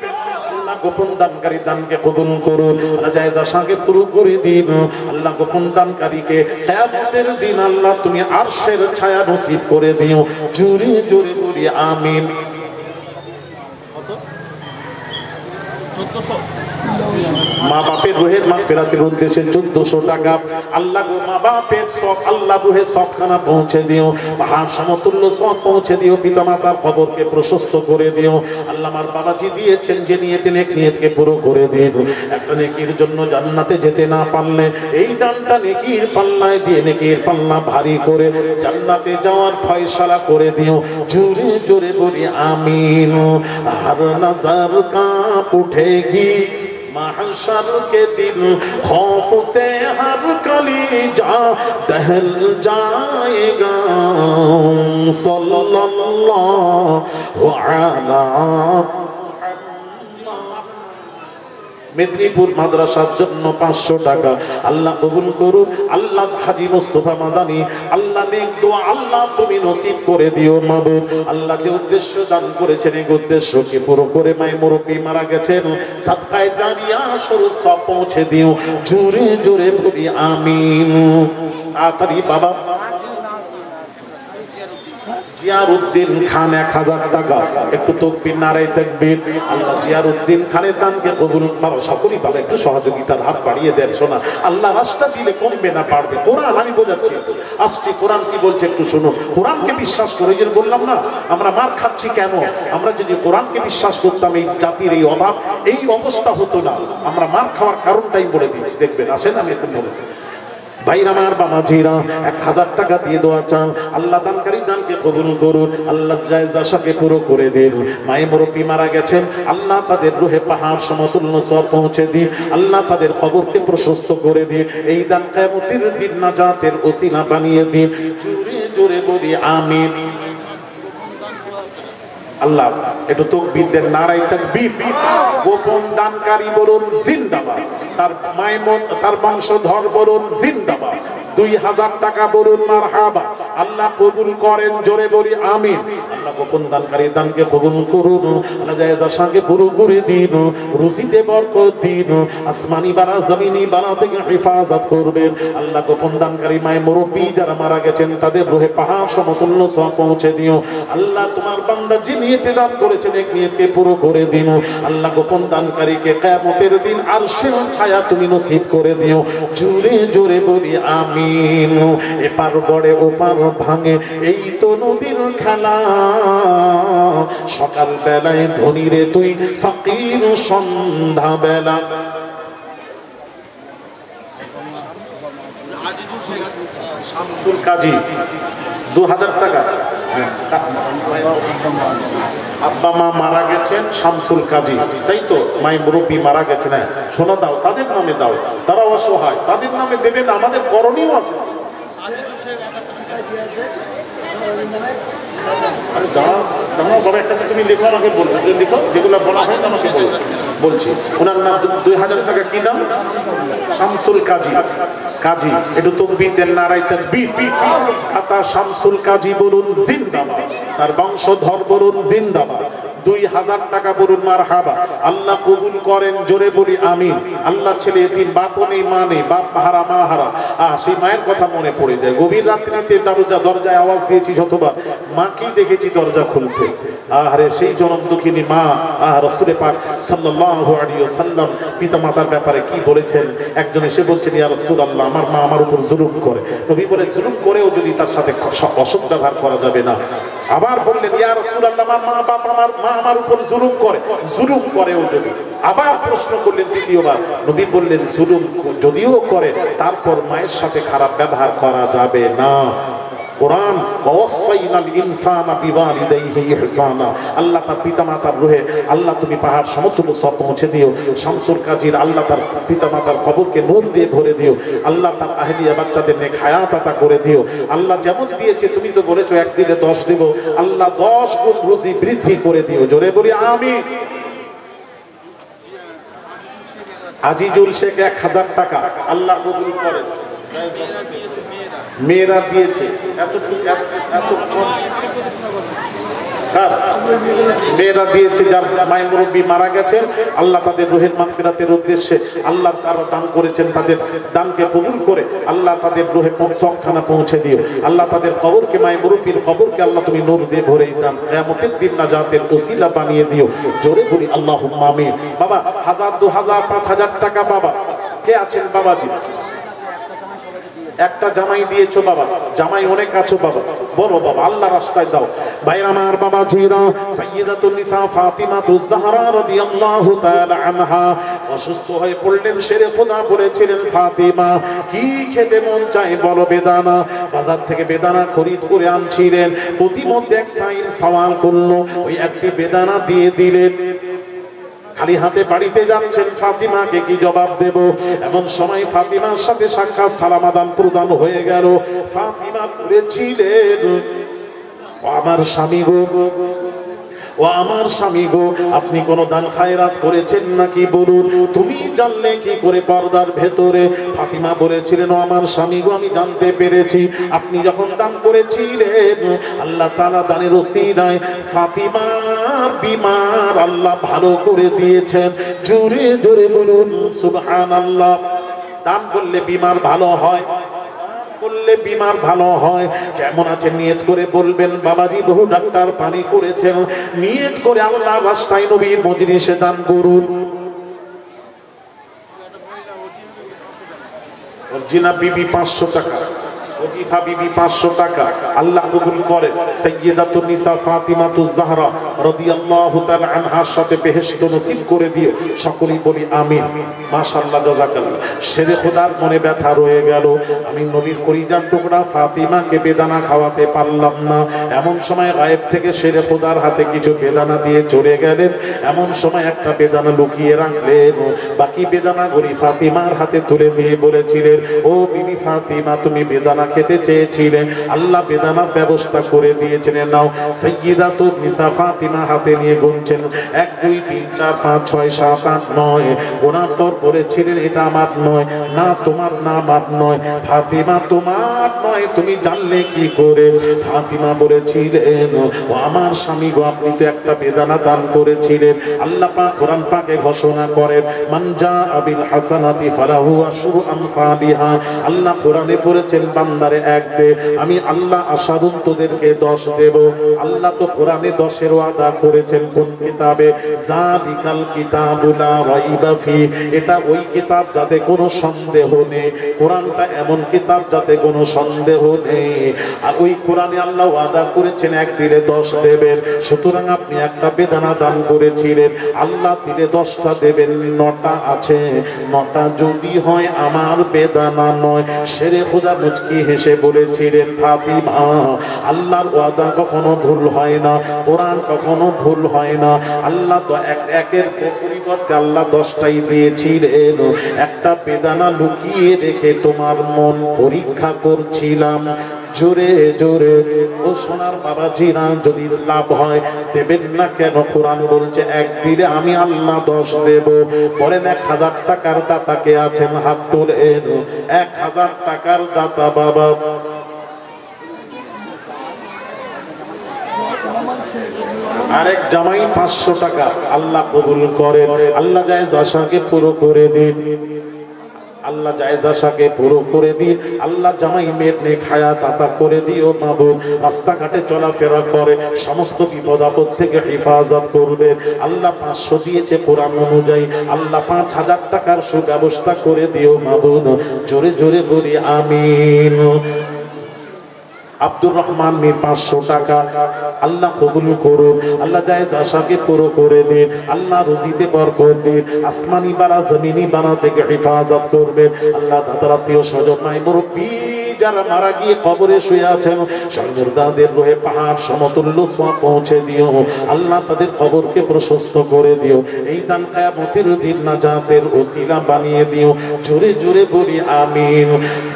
আল্লাহ গোপন দানকারী দানকে কবুল করুন, জায়েজ আশাকে পুরো করে দিন। আল্লাহ গোপন দানকারীকে কিয়ামতের দিন আল্লাহ তুমি আরশের ছায়া নসিব করে দিও। জোরে জোরে বলি আমিন। মা বাপের রুহের মাগফিরাতের উদ্দেশ্যে 1400 টাকা। আল্লাহ গো, মা বাপের সব আল্লাহ রুহে সবখানা পৌঁছে দিও, পাহাড় সমতুল্য সব পৌঁছে দিও, পিতা মাতার কবরকে প্রশস্ত করে দিও। আল্লাহ আমার বাবাজি দিয়েছেন যে নিয়তকে পুরো করে দিন। একটা নেকির জন্য জান্নাতে যেতে না পারলে এই দানটা নেকির পাল্লায় দিয়ে নেকির পাল্লা ভারী করে জান্নাতে যাওয়ার ফয়সালা করে দিও। জোরে জোরে বলি আমিন। হর নজর কাঁপ উঠেগি महशर के दिन, खौफ से हर कलीजा दहल जाएगा। सल्लल्लाहु अलैहि মেদিনীপুর মাদ্রাসার জন্য 500 টাকা। আল্লাহ কবুল করুন। আল্লাহ হাজী মুস্তাফা মাদানী, আল্লাহ নেক দোয়া আল্লাহ তুমি নসিব করে দিও মাবুদ। আল্লাহ যে উদ্দেশ্য দান করেছেন এই উদ্দেশ্যকে পুরো করে মায়ের মুরব্বী মারা গেছেন, সাদকায়ে জারিয়া স্বরূপ সব পৌঁছে দিও। জোরে জোরে বলি আমিন। তাড়াতাড়ি বাবা জিয়ারউদ্দিন খান 1000 টাকা। একটু তাকবীর, নারায়ে তাকবীর। আল্লাহ জিয়ারউদ্দিন খানের দানকে কবুল। বাবা সকলেই বাবা একটু সহযোগিতার হাত বাড়িয়ে দেন। শোনা, আল্লাহ রাস্তা দিলে কমবে না বাড়বে। কোরআন আমি বোঝাচ্ছি, আসছি কোরআন কি বলছে একটু শুনো। কোরআনকে বিশ্বাস করে, যে বললাম না আমরা মার খাচ্ছি কেন, আমরা যদি কোরআনকে বিশ্বাস করতাম এই জাতির এই অভাব এই অবস্থা হতো না। আমরা মার খাওয়ার কারণটাই বলে দিচ্ছি, দেখবেন। আসেন আমি একটু বলে ভাইরা আমার বাবাজিরা 1000 টাকা দিয়ে দোয়া চান। আল্লাহ দানকারী দানকে কবুল করুন। আল্লাহ জায়েজ আশাকে পুরো করে দিন। মায়ের মুরব্বী মারা গেছেন, আল্লাহ তাদের রুহে পাহাড় সমতুল্য সব পৌঁছে দিন। আল্লাহ তাদের কবরকে প্রশস্ত করে দিন। এই দান কিয়ামতের দিন নাজাতের ওসিলা বানিয়ে দিন। জোরে জোরে বলি আমিন। আল্লাহ একটু তাকবীর দেন, নারায়ে তাকবীর। গোপন দানকারী বলুন জিন্দাবাদ। তার মায়ের তার বংশধর বলুন জিন্দাবাদ। 2000 টাকা বলুন মারহাবা। আল্লাহ কবুল করেন, জোরে বলি আমিন। আল্লাহ গোপন দানকারী দানকে কবুল করুন, আল্লাহ জায়েজ আশাকে পুরো করে দিন, রুজিতে বরকত দিন, আসমানি বালা জমিনি বালা থেকে হেফাজত করবেন। আল্লাহ গোপন দানকারী মায়ের মুরব্বী যারা মারা গেছেন তাদের রুহে পাহাড় সমতুল্য সওয়াব পৌঁছে দিও। আল্লাহ তোমার বান্দা যে নিয়তে দান করেছেন এক নিয়তকে পুরো করে দিন। আল্লাহ গোপন দানকারীকে কিয়ামতের দিন আরশের ছায়া তুমি নসিব করে দিও, জোরে জোরে বলি আমিন। এপার গড়ে ওপার ভাঙে এই তো নদীর খেলা, সকাল বেলায় ধনী রে তুই, ফকির সন্ধ্যা বেলা। শামসুল কাজী 2000 টাকা। আব্বা মা মারা গেছেন শামসুল কাজী, তাই তো? মাই মুরব্বী মারা গেছেন, হ্যাঁ শোনা দাও, তাদের নামে দাও, তারা অসহায়, তাদের নামে দেবেন, আমাদের করণীয় আছে। আরে দাঁড়াও দাঁড়াও বাবা, একটা তুমি লেখো, আমাকে বলবো, লিখো যেগুলো বলা হয় আমাকে বলবো। বলছি ওনার নাম 2000 টাকা। কি নাম? শামসুল কাজী। কাজী একটু তকবীর দেন, নারায়ে তাকবীর। খাতা শামসুল কাজী বলুন জিন্দাবাদ, তার বংশধর বলুন জিন্দাবাদ। 2000 টাকা বলুন মারহাবা। আল্লাহ কবুল করেন, জোরে বলি আমিন। আল্লাহ ছেলে এতিম, বাপ নেই মা নেই, বাপ হারা মা হারা, সেই মায়ের কথা মনে পড়ে যায়। গভীর রাত্রিতে দরজায় আওয়াজ দিয়েছি যতবার, মাকেই দেখেছি দরজা খুলতে। আরে সেই জনম দুঃখিনী মা, রাসূল পাক সাল্লাল্লাহু আলাইহি ওয়াসাল্লাম পিতা মাতার ব্যাপারে কি বলেছেন? একজন এসে বলছেন, ইয়া রাসূলুল্লাহ, আমার মা আমার উপর জুলুম করে। নবী বলে, জুলুম করেও যদি তার সাথে অসৎ ব্যবহার করা যাবে না। আবার বললেন, ইয়া রাসূলুল্লাহ, আমার মা বাপ আমার উপর জুলুম করেও যদি। আবার প্রশ্ন করলেন দ্বিতীয়বার, নবী বললেন, জুলুম যদিও করে তারপর মায়ের সাথে খারাপ ব্যবহার করা যাবে না। কোরআন ওয়াসাইনাল ইনসানা বিওয়ালিদাইহি ইহসানা। আল্লাহ তার পিতামাতার রূহে আল্লাহ তুমি পাহাড় সমতুল্য সওয়াব পৌঁছে দিও। শামসুল কাজীর আল্লাহ তার পিতামাতার কবরকে নূর দিয়ে ভরে দিও। আল্লাহ তার আহলিয়া বাচ্চাদের নেক হায়াত আতা করে দিও। আল্লাহ যেমন দিয়েছে, তুমি তো বলেছো এক দিলে 10 দেব, আল্লাহ 10 গুণ রুজি বৃদ্ধি করে দিও, জোরে বলি আমিন। আজিজুল শেখ 1000 টাকা, আল্লাহ কবুল করেন। মেয়েরা দিয়েছে মেয়েরা দিয়েছে, যার মায়ের মুরব্বী মারা গেছেন, আল্লাহ তাদের রুহের মাগফিরাতের উদ্দেশ্যে আল্লাহ তারা দান করেছেন, তাদের দানকে কবুল করে আল্লাহ তাদের রুহে সবখানা পৌঁছে দিও। আল্লাহ তাদের কবরকে, মায়ের মুরব্বীর কবরকে আল্লাহ তুমি নূর দিয়ে ভরে দান, কিয়ামতের দিন নাজাতের ওসিলা বানিয়ে দিও, জোরে বলি আল্লাহুম্মা আমিন। বাবা 1000 2000 5000 টাকা বাবা কে আছেন? বাবাজি একটা জামাই দিয়েছো বাবা, জামাই অনেক আছো বাবা, বলো বাবা আল্লাহ রাস্তায় দাও। ভাইরা আমার বাবা জিরা, সাইয়্যিদাতুন নিসা ফাতিমাতুজ জাহরা রাদিয়াল্লাহু তাআলা আনহা অসুস্থ হয়ে পড়লেন। শেরে খোদা বলেছিলেন, ফাতিমা কি খেতে মন চায় বলো? বেদানা। বাজার থেকে বেদানা খরিদ করে আনছিলেন, প্রতিমধ্যে এক সাইন সওয়াল করলো, ওই একটি বেদানা দিয়ে দিলেন। খালি হাতে বাড়িতে যাচ্ছেন, ফাতিমাকে কি জবাব দেব? এমন সময় ফাতিমার সাথে সাক্ষাৎ, সালাম আদান প্রদান হয়ে গেল। ফাতিমা বলেছিলেন, আমার স্বামী গো, ও আমার স্বামী গো, আপনি কোন দান খায়রাত করেছেন নাকি বলুন? তুমি জানলে কি করে পর্দার ভেতরে? ফাতিমা বলেছিলেন, ও আমার স্বামী গো, আমি জানতে পেরেছি আপনি যখন দান করেছিলেন, আল্লাহ তাআলা দানের ওসিলায় ফাতিমার বিমার আল্লাহ ভালো করে দিয়েছেন, জোরে জোরে বলুন সুবহানাল্লাহ। দান করলে বিমার ভালো হয়, করলে বিমার ভালো হয়। কেমন আছে নিয়ত করে বলবেন। বাবাজি বহু ডাক্তার পানি করেছেন, নিয়ত করে আল্লাহ রাস্তায় নবীর মজলিসে দান করুন। অর্জিনা বিবি 500 টাকা, ওজিফা বিবি 500 টাকা, আল্লাহ কবুল করে। সাইয়্যিদাতুন নিসা ফাতিমাতুজ জাহরা রাদিয়াল্লাহু তাআলা আনহার সাথে বেহেশত নসিব করে দিও, সকলেই বলি আমিন। মাশাআল্লাহ, জাযাকাল্লাহ। শেরে খোদার মনে ব্যথা রয়ে গেল, আমি নবীর কলিজার টুকরা ফাতিমাকে বেদানা খাওয়াতে পারলাম না। এমন সময় গায়েব থেকে শেরে খোদার হাতে কিছু বেদানা দিয়ে চলে গেলেন। এমন সময় একটা বেদানা লুকিয়ে রাখলেন, বাকি বেদানা গরি ফাতিমার হাতে তুলে দিয়ে বলেছিলেন, ও বিবি ফাতিমা, তুমি বেদানা খেতে চেয়েছিলেন, আল্লাহ বেদানার ব্যবস্থা করে দিয়েছেন। নাও সাইয়্যিদাতুন নিসা ফাতিমা হাতে নিয়ে গুনছেন 1 2 3 4 5 6 7 8 9। গোনার পর বলেছিলেন এটা আমার নয়, না তোমার না আমার নয়, ফাতিমা তোমার নয়, তুমি জানলে কি করে? ফাতিমা বলেছিলেন ও আমার স্বামী গো, আপনি তো একটা বেদানা দান করেছিলেন। আল্লাহ পাক কোরআন পাকে ঘোষণা করেন মান জাআ বিল হাসানাতি ফালাহু আশরু আমসালিহা। আল্লাহ কোরআনে বলেছেন বান্দারে 1 দে, আমি আল্লাহ আশারুন তোদেরকে 10 দেব। আল্লাহ তো কোরআনে 10-এর ওয়াদা করেছেন কোন কিতাবে? যালিকাল কিতাবু লা রাইবা ফি। এটা ওই কিতাব যাতে কোনো সন্দেহ নেই। কোরআনটা এমন কিতাব যাতে কোনো সন্দেহ নেই। আর ওই কোরআনে আল্লাহ ওয়াদা করেছেন 1 দিলে 10 দেবেন। সুতরাং আপনি একটা বেদানা দান করেছিলেন, আল্লাহ দিলে 10টা দেবেন। 9টা আছে, 9টা যদি হয় আমার বেদানা নয়। শেরে খোদা মুচকি হেসে বলেছিলেন ফাতিমা আল্লাহর ওয়াদা কখনো ভুল হয় না, কোরআন কখনো ভুল হয় না। আল্লাহ তো একের পরিবর্তে আল্লাহ 10টাই দিয়েছিলেন। একটা বেদানা লুকিয়ে রেখে তোমার মন পরীক্ষা করছিলাম। জোরে জোরে ও সোনার বাবাজিরা, যদি লাভ হয় দেবেন না কেন? কোরআন বলছে 1 দিলে আমি আল্লাহ 10 দেব। বলেন 1000 টাকার দাতাকে আছেন? হাত তোলেন। 1000 টাকার দাতা বাবা, আরেক জামাই 500 টাকা, আল্লাহ কবুল করেন। আল্লাহ জায়েজ আশাকে পুরো করে দিন, আল্লাহ জায়েজ আশাকে পুরো করে দিন। আল্লাহ জামাই মেয়ের নেক হায়াত আতা করে দিও মাবুদ। রাস্তাঘাটে চলাফেরা করে সমস্ত বিপদ আপদ থেকে হেফাজত করবে। আল্লাহ 500 দিয়েছে কোরআন অনুযায়ী, আল্লাহ 5000 টাকার সুব্যবস্থা করে দিও মাবুদ। জোরে জোরে বলি আমিন। আব্দুর রহমান মীর 500 টাকা, আল্লাহ কবুল করুন। আল্লাহ জায়েজ আশাকে পুরো করে দিন। আল্লাহ রুজিতে বরকত দিন। আসমানি বালা জমিনি বালা থেকে হেফাজত করবেন। আল্লাহ দাদার আত্মীয় স্বজন নাই মুরব্বী যারা মারা গিয়ে কবরে শুয়ে আছেন, সন্তানদের রোহে পাহাড় সমতুল্য সওয়াব পৌঁছে দিও। আল্লাহ তাদের কবরকে প্রশস্ত করে দিও। এই দান কিয়ামতের দিন নাজাতের ওসিলা বানিয়ে দিও। জোরে জোরে বলি আমিন।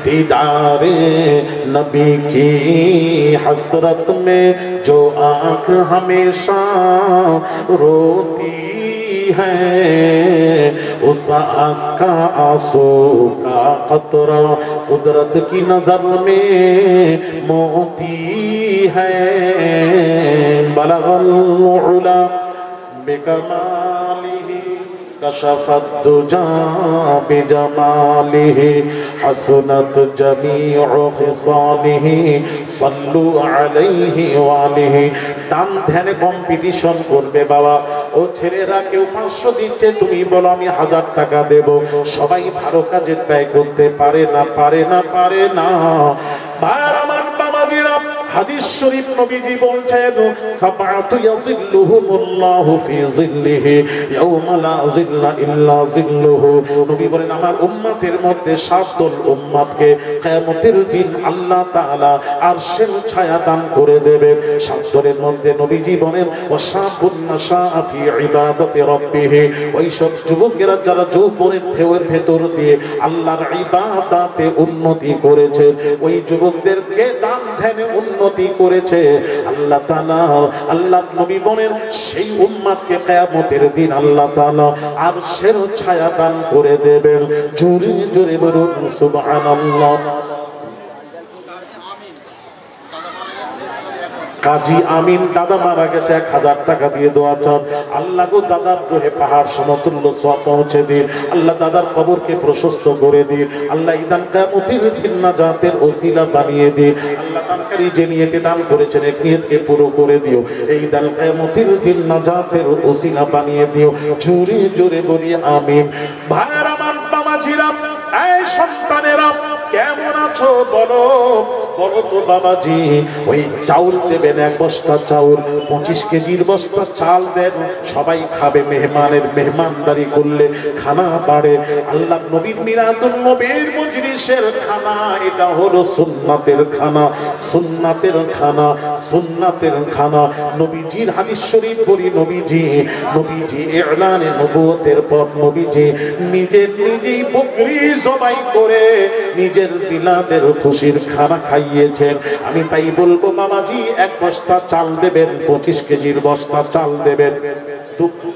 दीदारे नबी की हसरत में जो आँख हमेशा रोती है, उस आँख का आंसू का कतरा कुदरत की नजर में मोती है। बलगल उला बिकमालिही कशफत दुजा बिजमालिही हसनत जमीउ खिसालिही सल्लु अलैहि वालिही। দান ধ্যানে কম্পিটিশন করবে বাবা। ও ছেলেরা কেউ 500 দিচ্ছে, তুমি বলো আমি 1000 টাকা দেব। সবাই ভালো কাজে ব্যয় করতে পারে না, পারে না, পারে না। ভাইরা আমার বাবাজিরা, হাদিস শরীফ নবীজি বলছেন সাবাতু ইয়াযিল্লুহুমুল্লাহু ফি যিল্লিহি ইয়াওমা লা যিল্লা ইল্লা যিল্লুহু। নবী বলেন আমার উম্মতের মধ্যে 7 দল উম্মতকে কিয়ামতের দিন আল্লাহ তাআলা আরশের ছায়া দান করে দেবেন। 7 দলের মধ্যে নবীজি বলেন ওয়াশাবুন নাশা ফি ইবাদাতি রাব্বিহি। ওই সব যুবকেরা যারা যৌবনের ঢেউয়ের ভেতর দিয়ে আল্লাহর ইবাদতে উন্নতি করেছে, ওই যুবকদেরকে দান ধ্যানে উন্নতি করেছে আল্লাহ তাআলা। আল্লাহ নবী বলেন সেই উম্মতকে কিয়ামতের দিন আল্লাহ তাআলা আরশের ছায়া দান করে দেবেন। জোরে জোরে বলুন সুবহানাল্লাহ। কাজী আমিন দাদা মারা গেছে, 1000 টাকা দিয়ে দোয়া চান। আল্লাহ গো দাদার দোহে পাহাড় সমতুল্য সওয়াব পৌঁছে দিন। আল্লাহ দাদার কবরকে প্রশস্ত করে দিন। আল্লাহ ইদান কিয়ামতের দিন নাজাতের ওসিলা বানিয়ে দিন। আল্লাহ দানকারী যে নিয়তে দান করেছেন এক নিয়তকে পুরো করে দিও। এই দান কিয়ামতের দিন নাজাতের ওসিলা বানিয়ে দিও। জোরে জোরে বলি আমিন। ভাইরা আমার বাবাজিরা, এই সন্তানেরা কেমন আছো বলো? বলো তো বাবাজি, ওই চাউল দেবেন, এক বস্তা চাউল, 25 কেজির বস্তা চাল দেন, সবাই খাবে। মেহমানের মেহমানদারি করলে খানা বাড়ে। আল্লাহ নবীর মিলাদুন নবীর মজলিসের খানা, এটা হলো সুন্নাতের খানা, সুন্নাতের খানা, সুন্নাতের খানা। নবীজির হাদিস শরীফ বলি, নবীজি ইলানে নবুয়তের পর নবীজি নিজেই বকরি জবাই করে নিজের বিলাদের খুশির খানা খাইয়েছেন। আমি তাই বলবো বাবাজি, এক বস্তা চাল দেবেন, 25 কেজির বস্তা চাল দেবেন।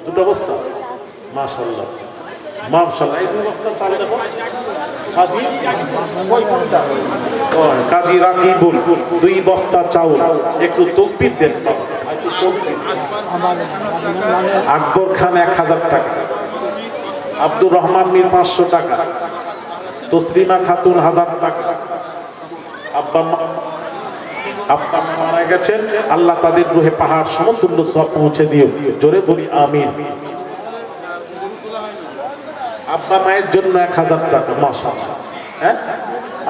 দুটো বস্তা, মাশাআল্লাহ মাশাআল্লাহ, এই দুটো বস্তা চাল দেবো। কাজী রাকিবুল 2 বস্তা চাউল, একটু তকবীর দেন। আকবর খান 1000 টাকা, আব্দুর রহমান মীর 500 টাকা, তসলিমা খাতুন 1000 টাকা। আব্বা মারা গেছেন, আল্লাহ তাদের রুহে পাহাড় সমতুল্য সওয়াব পৌঁছে দিও, জোরে বলি আমিন। আব্বা মায়ের জন্য 1000 টাকা, মাশাআল্লাহ। হ্যাঁ,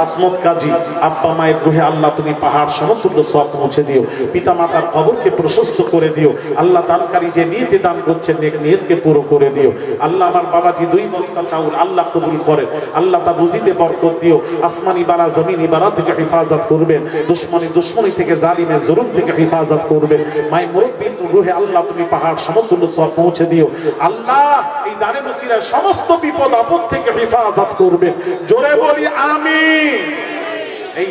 আসমত কাজী, আব্বা মায়ের রুহে আল্লাহ তুমি পাহাড় সমতুল্য সওয়াব পৌঁছে দিও, পিতা মাতার কবরকে প্রশস্ত করে দিও। আল্লাহ দানকারী যে নিয়তে দান করছেন, নেক নিয়তকে পুরো করে দিও। আল্লাহ আমার বাবাজি 2 বস্তা চাউল আল্লাহ কবুল করেন, আল্লাহ তা রুজিতে বরকত দিও। আসমানি বালা জমিনি বালা থেকে হেফাজত করবেন, দুশ্মনী থেকে জালিমের জুলুম থেকে হেফাজত করবেন। মাই মুরব্বির রুহে আল্লাহ তুমি পাহাড় সমতুল্য সওয়াব পৌঁছে দিও। আল্লাহ এই দানের উসিলায় সমস্ত বিপদ আপদ থেকে হেফাজত করবেন, জোরে বলি আমিন। এই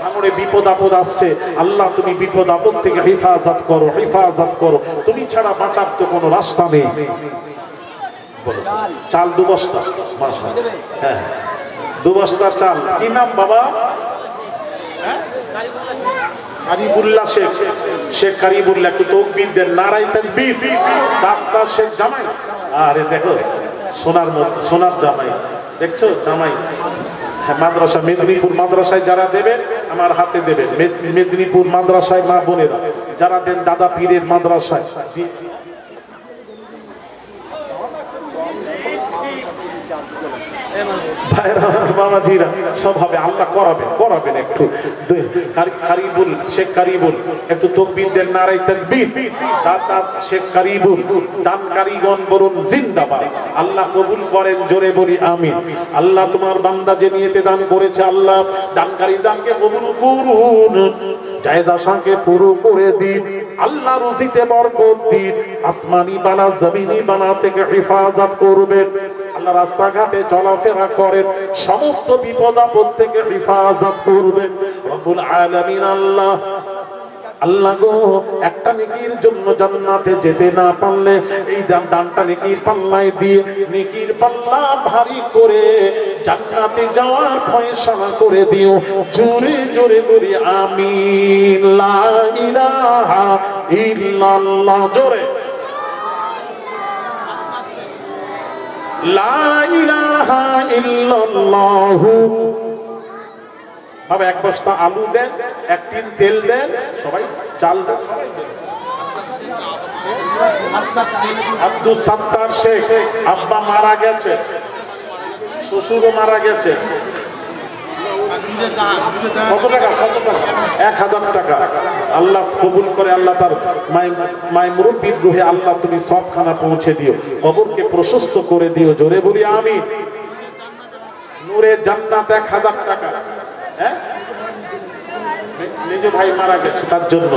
ভাঙড়ে বিপদ আপদ আসছে, আল্লাহ তুমি বিপদ আপদ থেকে হেফাজত করো, হেফাজত করো। তুমি ছাড়া বাঁচার তো কোনো রাস্তা নেই। চাল 2 বস্তা, মাশাআল্লাহ। হ্যাঁ, 2 বস্তা চাল। কি নাম বাবা? কারিবুল্লাহ শেখ কারিবুল্লাহ, একটু তাকবীর দেন, নারায়ে তাকবীর। ডাক্তার শেখ জামাই, আরে দেখো সোনার জামাই, দেখছো জামাই। মাদ্রাসা মেদিনীপুর মাদ্রাসায় যারা দেবেন আমার হাতে দেবেন। মেদিনীপুর মাদ্রাসায় মা বোনেরা যারা দেন, দাদা পীরের মাদ্রাসায় বাবাজিরা সব হবে, আল্লাহ করাবেন। একটু কারিবুল শেখ কারিবুল, একটু তাকবীর দেন, নারায়ে তাকবীর। দাতা শেখ কারিবুল, দানকারীগণ বলুন জিন্দাবাদ। আল্লাহ কবুল করেন, জোরে বলি আমিন। আল্লাহ তোমার বান্দা যে নিয়তে দান করেছে, আল্লাহ দানকারী দানকে কবুল করুন, জায়েজ আশাকে পুরো করে দিন। আল্লাহ রুজিতে বরকত দিন, আসমানি বানা জমিনি বানা থেকে হেফাজত করবেন। আল্লাহ রাস্তাঘাটে চলাফেরা করেন, সমস্ত বিপদ আপদ থেকে হেফাজত করবেন রব্বুল আলামিন। আল্লাহ গো, একটা নেকির জন্য জান্নাতে যেতে না পারলে এই দানটা নেকির পাল্লায় দিয়ে নেকির পাল্লা ভারী করে জান্নাতে যাওয়ার ফয়সালা করে দিও, জোরে জোরে বলি আমিন। লা ইলাহা ইল্লাল্লাহ, জোরে লা ইলাহা ইল্লাল্লাহু। বাবা 1 বস্তা আলু দেন, 1 টিন তেল দেন, সবাই চাল দেন। আব্দুল সাত্তার শেখ, আব্বা মারা গেছে, শ্বশুরও মারা গেছে। কত টাকা? 1000 টাকা। আল্লাহ কবুল করে, আল্লাহ তার মাই মুরব্বির রুহে আল্লাহ তুমি সবখানা পৌঁছে দিও, কবরকে প্রশস্ত করে দিও, জোরে বলি আমিন। নূরে জান্নাত 1000 টাকা। হ্যাঁ, নিজে ভাই মারা গেছে, তার জন্য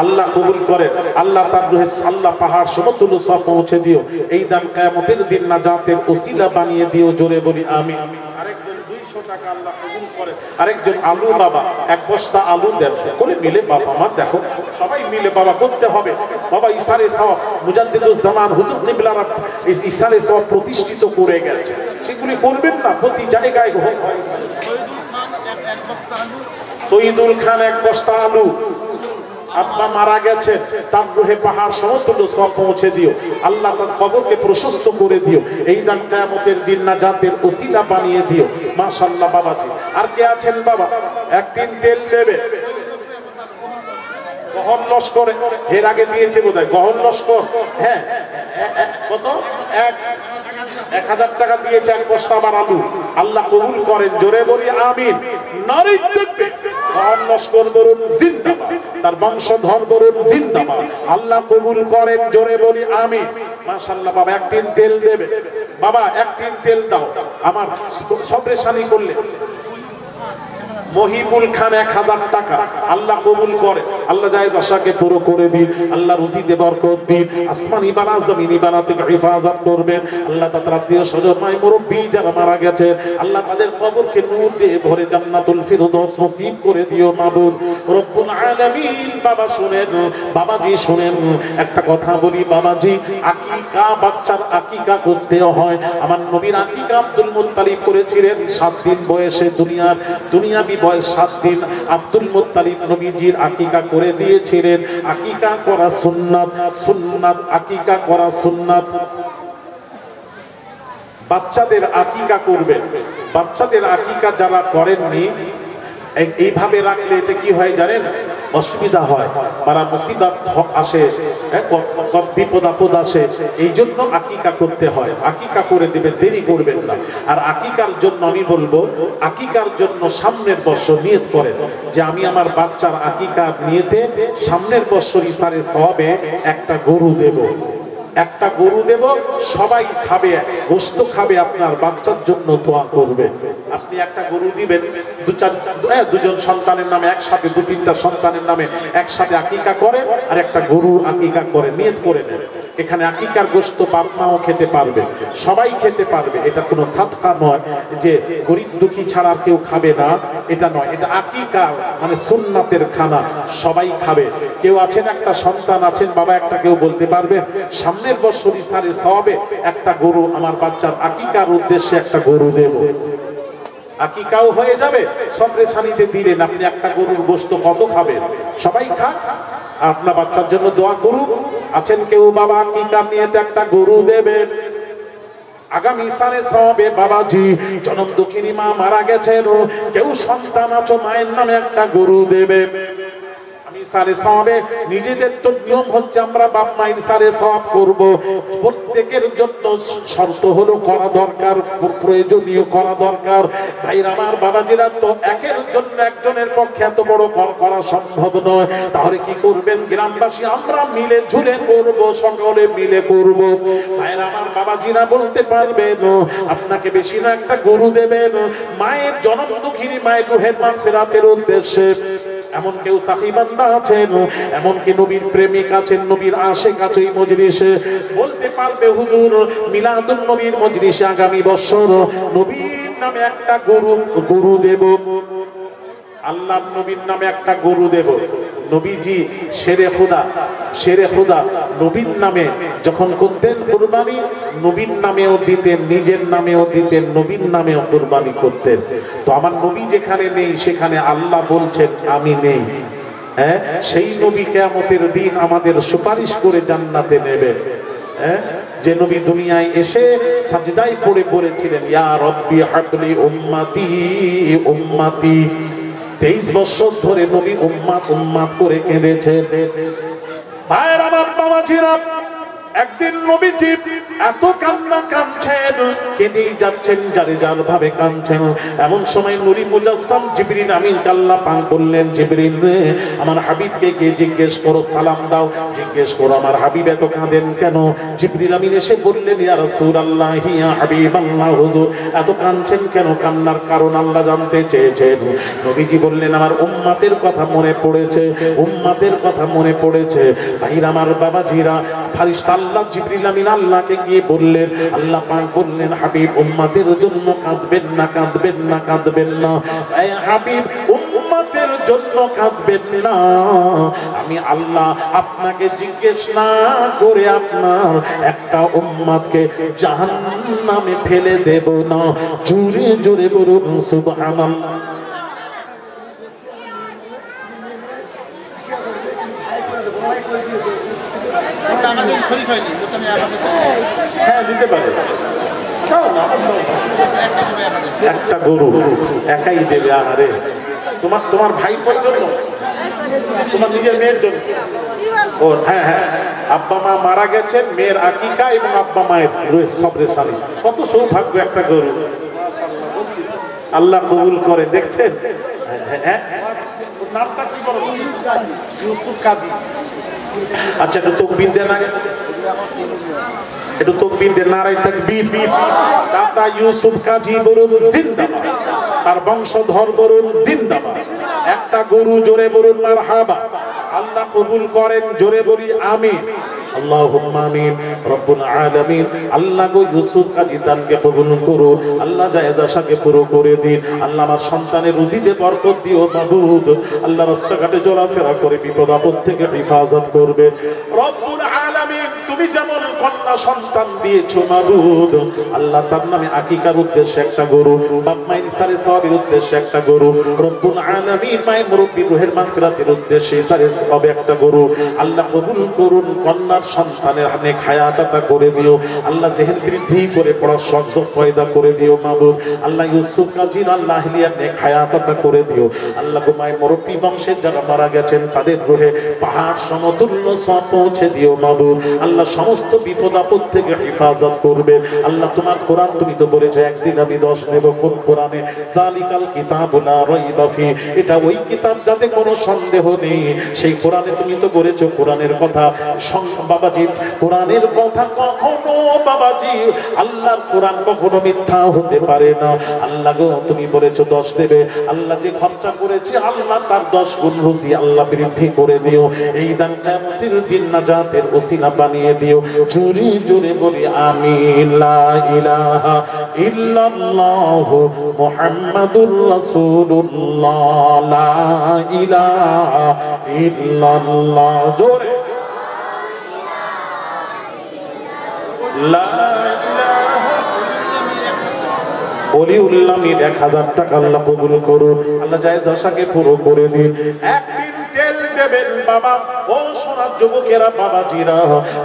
আল্লাহ কবুল করেন, আল্লাহ তার রুহে আল্লাহ পাহাড় সমতুল্য সওয়াব পৌঁছে দিও। এই দান কিয়ামতের দিন নাজাতের ওসিলা বানিয়ে দিও, জোরে বলি আমিন। আরেকজন 200 টাকা আল্লাহ কবুল করে। আরেকজন আলু বাবা 1 বস্তা আলু দেন করে মিলে। বাবা মা দেখো, সবাই মিলে বাবা করতে হবে। বাবা ইসারে সওয়াব মুজাদ্দিদুজ জামান হুজুর কিবলারা ইসারে সওয়াব প্রতিষ্ঠিত করে গেছে, সেগুলি বলবেন না প্রতি জায়গায় হয়। শহীদুল খান 1 বস্তা আলু, আব্বা মারা গেছে, তার রুহে পাহাড় সমতুল্য সওয়াব পৌঁছে দিও, আল্লাহ তার কবরকে প্রশস্ত করে দিও। এই দান কিয়ামতের দিন নাজাতের ওসিলা বানিয়ে দিও, মাশাআল্লাহ। বাবাজি আর কে আছেন বাবা? 1 টিন তেল দেবে। গহন লস্কর এর আগে দিয়েছে বোধহয়, গহন লস্কর। হ্যাঁ, কত? 1000 টাকা দিয়েছে 1 বস্তা আবার আলু। আল্লাহ কবুল করেন, জোরে বলি আমিন। নারে তাকবীর। তার লস্কর বলুন জিন্দাবাদ, তার বংশধর বলুন জিন্দাবাদ। আল্লাহ কবুল করেন, জোরে বলি আমিন। মাশাআল্লাহ। বাবা এক টিন তেল দেবে, বাবা এক টিন তেল দাও। আমার সবরেশানি করলে মহিবুল খান 1000 টাকা, আল্লাহ কবুল করে, আল্লাহ জায়েজ আশাকে পুরো করে দিন, আল্লাহ রুজিতে বরকত দিন, আসমানি বালা জমিনি বালা থেকে হেফাজত করবেন। আল্লাহ তাদের আত্মীয় স্বজন মাই মুরব্বি যারা মারা গেছে, আল্লাহ তাদের কবরকে নূর দিয়ে ভরে জান্নাতুল ফিরদৌস নসিব করে দিও মাবুদ রব্বুল আলামিন। বাবা শুনেন, বাবাজি শুনেন, একটা কথা বলি বাবাজি, আকিকা, বাচ্চার আকিকা করতে হয়। আমার নবীর আকিকা আব্দুল মুত্তালিব করেছিলেন 7 দিন বয়সে, দুনিয়াবি বয়স 7 দিন। আব্দুল মুত্তালিব নবীজির আকিকা করে দিয়েছিলেন। আকিকা করা সুন্নাত, সুন্নাত, আকিকা করা সুন্নাত। বাচ্চাদের আকিকা করবেন। বাচ্চাদের আকিকা যারা করেননি, এইভাবে রাখলে এতে কি হয় জানেন? অসুবিধা হয়, পারা মুসিবত আসে, বিপদ আপদ আসে। এই জন্য আকিকা করতে হয়। আকিকা করে দিবেন, দেরি করবেন না। আর আকিকার জন্য আমি বলবো, আকিকার জন্য সামনের বছর নিয়ত করেন যে আমি আমার বাচ্চার আকিকার নিয়তে সামনের বছর ইসারে সওয়াবে একটা গরু দেব, একটা গরু দেব, সবাই খাবে, গোশত খাবে, আপনার বাচ্চার জন্য দোয়া করবে। আপনি একটা গরু দিবেন, দুজন সন্তানের নামে একসাথে, 2-3টা সন্তানের নামে একসাথে আকিকা করে, আর একটা গরু আকিকা করে নিয়ত করে নেন। এখানে আকিকার গোশত বাপ মাও খেতে পারবে, সবাই খেতে পারবে। এটা কোনো সাদকা নয় যে গরিব দুঃখী ছাড়া কেউ খাবে না, এটা নয়। এটা আকিকা মানে সুন্নাতের খানা, সবাই খাবে। কেউ আছেন, একটা সন্তান আছেন, বাবা একটা কেউ বলতে পারবেন সামনের বছর ইসারে সওয়াবে একটা গরু আমার বাচ্চার আকিকার উদ্দেশ্যে একটা গরু দেব? আকিকাও হয়ে যাবে, সবরেশানিতে দিলেন। আপনি একটা গরুর গোশত কত খাবেন? সবাই খান, আপনার বাচ্চার জন্য দোয়া করুন। আছেন কেউ বাবা আকিকা নিয়ে একটা গরু দেবেন আগামী ইসারে সওয়াবে? বাবাজি জনম দুঃখিনী মা মারা গেছেন, কেউ সন্তান আছো, মায়ের নামে একটা গরু দেবে। ইসারে সওয়াবে নিজেদের তো নিয়ম হচ্ছে আমরা বাপ মায়ের ইসারে সওয়াব করব। প্রত্যেকের জন্য শর্ত হলো করা দরকার, প্রয়োজনীয় করা দরকার। ভাইরা আমার, বাবাজিরা, তো একের জন্য একজনের পক্ষে এত বড় করা সম্ভব নয়। তাহলে কি করবেন? গ্রামবাসী আমরা মিলে ঝুলে করব, সকলে মিলে করব। ভাইরা আমার, বাবাজিরা বলতে পারবেন আপনাকে বেশি না একটা গরু দেবেন মায়ের জনম দুঃখিনী মায়ের রুহের মাগফিরাতের উদ্দেশ্যে। এমন কেউ সাফি বান্দা আছেন, এমন কি নবীর প্রেমিক আছেন, নবীর আশিক আছে এই মজলিসে, বলতে পারবে হুজুর মিলাদুন নবীর মজলিসে আগামী বছর নবীর নামে একটা গরু দেব, আল্লাহ নবীর নামে একটা গরু দেব। নবীজি শেরে খুদা নবীর নামে যখন করতেন কুরবানি, নবীর নামেও দিতেন, নিজের নামেও দিতেন, নবীর নামেও কুরবানি করতেন। তো আমার নবী যেখানে নেই সেখানে আল্লাহ বলছেন আমি নেই। হ্যাঁ, সেই নবী কিয়ামতের দিন আমাদের সুপারিশ করে জান্নাতে নেবেন। যে নবী দুনিয়ায় এসে সাজদায় পড়ে পড়েছিলেন ইয়া রব্বি হাবলি উম্মতি উম্মতি। 23 বছর ধরে নবী উম্মাত করে কেঁদেছেন। ভাইয়ের আমার, বাবাজিরা, একদিন নবীজি এত কান্না কাঁদছেন, কেঁদেই যাচ্ছেন, যারে যার ভাবে কাঁদছেন। এমন সময় নূরি মুজাসসাম জিবরিল আমিনকে আল্লাহ পাক বললেন, জিবরিল রে, আমার হাবিবকে গিয়ে জিজ্ঞেস করো, সালাম দাও, জিজ্ঞেস করো আমার হাবিব এত কাঁদেন কেন? জিবরিল আমিন এসে বললেন, ইয়া রাসূলুল্লাহ, ইয়া হাবিবাল্লাহ, হুজুর এত কাঁদছেন কেন? কান্নার কারণ আল্লাহ জানতে চেয়েছেন। নবীজি বললেন, আমার উম্মতের কথা মনে পড়েছে, উম্মতের কথা মনে পড়েছে। ভাইরা আমার, বাবাজিরা, ফারিস্তা আল্লাহ জিবরিল আমিন আল্লাহকে গিয়ে বললেন, আল্লাহ পাক বললেন, হাবিব উম্মতের জন্য কাঁদবেন না, কাঁদবেন না, কাঁদবেন না। এই হাবিব উম্মতের জন্য কাঁদবেন না। আমি আল্লাহ আপনাকে জিজ্ঞেস না করে আপনার একটা উম্মতকে জাহান্নামে ফেলে দেব না। জোরে জোরে বলুন সুবহানাল্লাহ। হ্যাঁ, দিতে পারে। একটা গরু একাই দেবে? আরে তোমার ভাইপোর জন্য, তোমার নিজের মেয়ের জন্য? ও হ্যাঁ হ্যাঁ, আব্বা মা মারা গেছেন, মেয়ের আকিকা এবং আব্বা মায়ের সবরেশানি। কত সৌভাগ্য একটা গরু, আল্লাহ কবুল করে। দেখছেন? হ্যাঁ, নামটা কি বলো? ইউসুফ কাজী। আচ্ছা, একটু তাকবীর দেন আগে, একটু তাকবীর দেন, নারায়ে তাকবীর। দাদা ইউসুফ কাজী বলুন জিন্দাবাদ, তার বংশধর বলুন জিন্দাবাদ। একটা গরু জোরে বলুন মারহাবা। আল্লাহ কবুল করেন, জোরে বলি আমিন। আল্লাহুম্মা আমিন। রব্বুল আলামিন, আল্লাহ গো ইউসুফ কাজী দানকে কবুল করো, আল্লাহ জায়েজ আশাকে পুরো করে দিন। আল্লাহ আমার সন্তানের রুজিতে বরকত দিও মাবুদ। আল্লাহ রাস্তাঘাটে চলাফেরা করে বিপদ আপদ থেকে হেফাজত করবে রব্বুল আলামিন। তুমি যেমন কন্যা সন্তান দিয়েছো মাবুদ, আল্লাহ তার নামে আকিকার উদ্দেশ্যে একটা গরু, বাপ মায়ের ইসারে সওয়াবের উদ্দেশ্যে একটা গরু, রব্বুল আলামিন মায়ের মুরব্বির রুহের মাগফিরাতের উদ্দেশ্যে ইসারে সওয়াবে একটা গরু আল্লাহ কবুল করুন। কন্যার সন্তানের নেক হায়াত আতা করে দিও আল্লাহ, জেহেন বৃদ্ধি করে পড়ার শখ পয়দা করে দিও মাবুদ। আল্লাহ ইউসুফ কাজীর আল্লাহ আহলিয়ার নেক হায়াত আতা করে দিও আল্লাহ। মায়ের মুরব্বি বংশের যারা মারা গেছেন তাদের রুহে পাহাড় সমতুল্য সওয়াব পৌঁছে দিও মাবুদ। আল্লাহ সমস্ত বিপদ আপদ থেকে হেফাজত করবে আল্লাহ। তোমার কোরআন তুমি তো বলেছো একদিন আমি 10 দেব। কোন কোরআনে? যালিকাল কিতাবু লা রাইবা ফি, এটা ওই কিতাব যাতে কোনো সন্দেহ নেই। সেই কোরআনে তুমি তো বলেছো কোরআনের কথা বাবাজি, কোরআনের কথা কখনো বাবাজি, আল্লাহর কোরআন কখনো মিথ্যা হতে পারে না। আল্লাহ গো তুমি বলেছো 10 দেবে, আল্লাহ যে খরচা করেছে আল্লাহ তার 10 গুণ রুজি আল্লাহ বৃদ্ধি করে দিও। এই দান কিয়ামতের দিন নাজাতের ওসিলা বানিয়ে দিও। জোরে জোরে বলি আমিন। লা ইলাহা ইল্লাল্লাহ মুহাম্মাদুর রাসূলুল্লাহ, লা ইলাহা ইল্লাল্লাহ, জোরে ওলিউল্লাহ। 1000 টাকা আল্লাহ কবুল করুন আল্লাহ, জায়েজ আশাকে পুরো করে দিন। একদিন তেল দেবেন বাবা, ও সোনার যুবকেরা বাবাজিরা,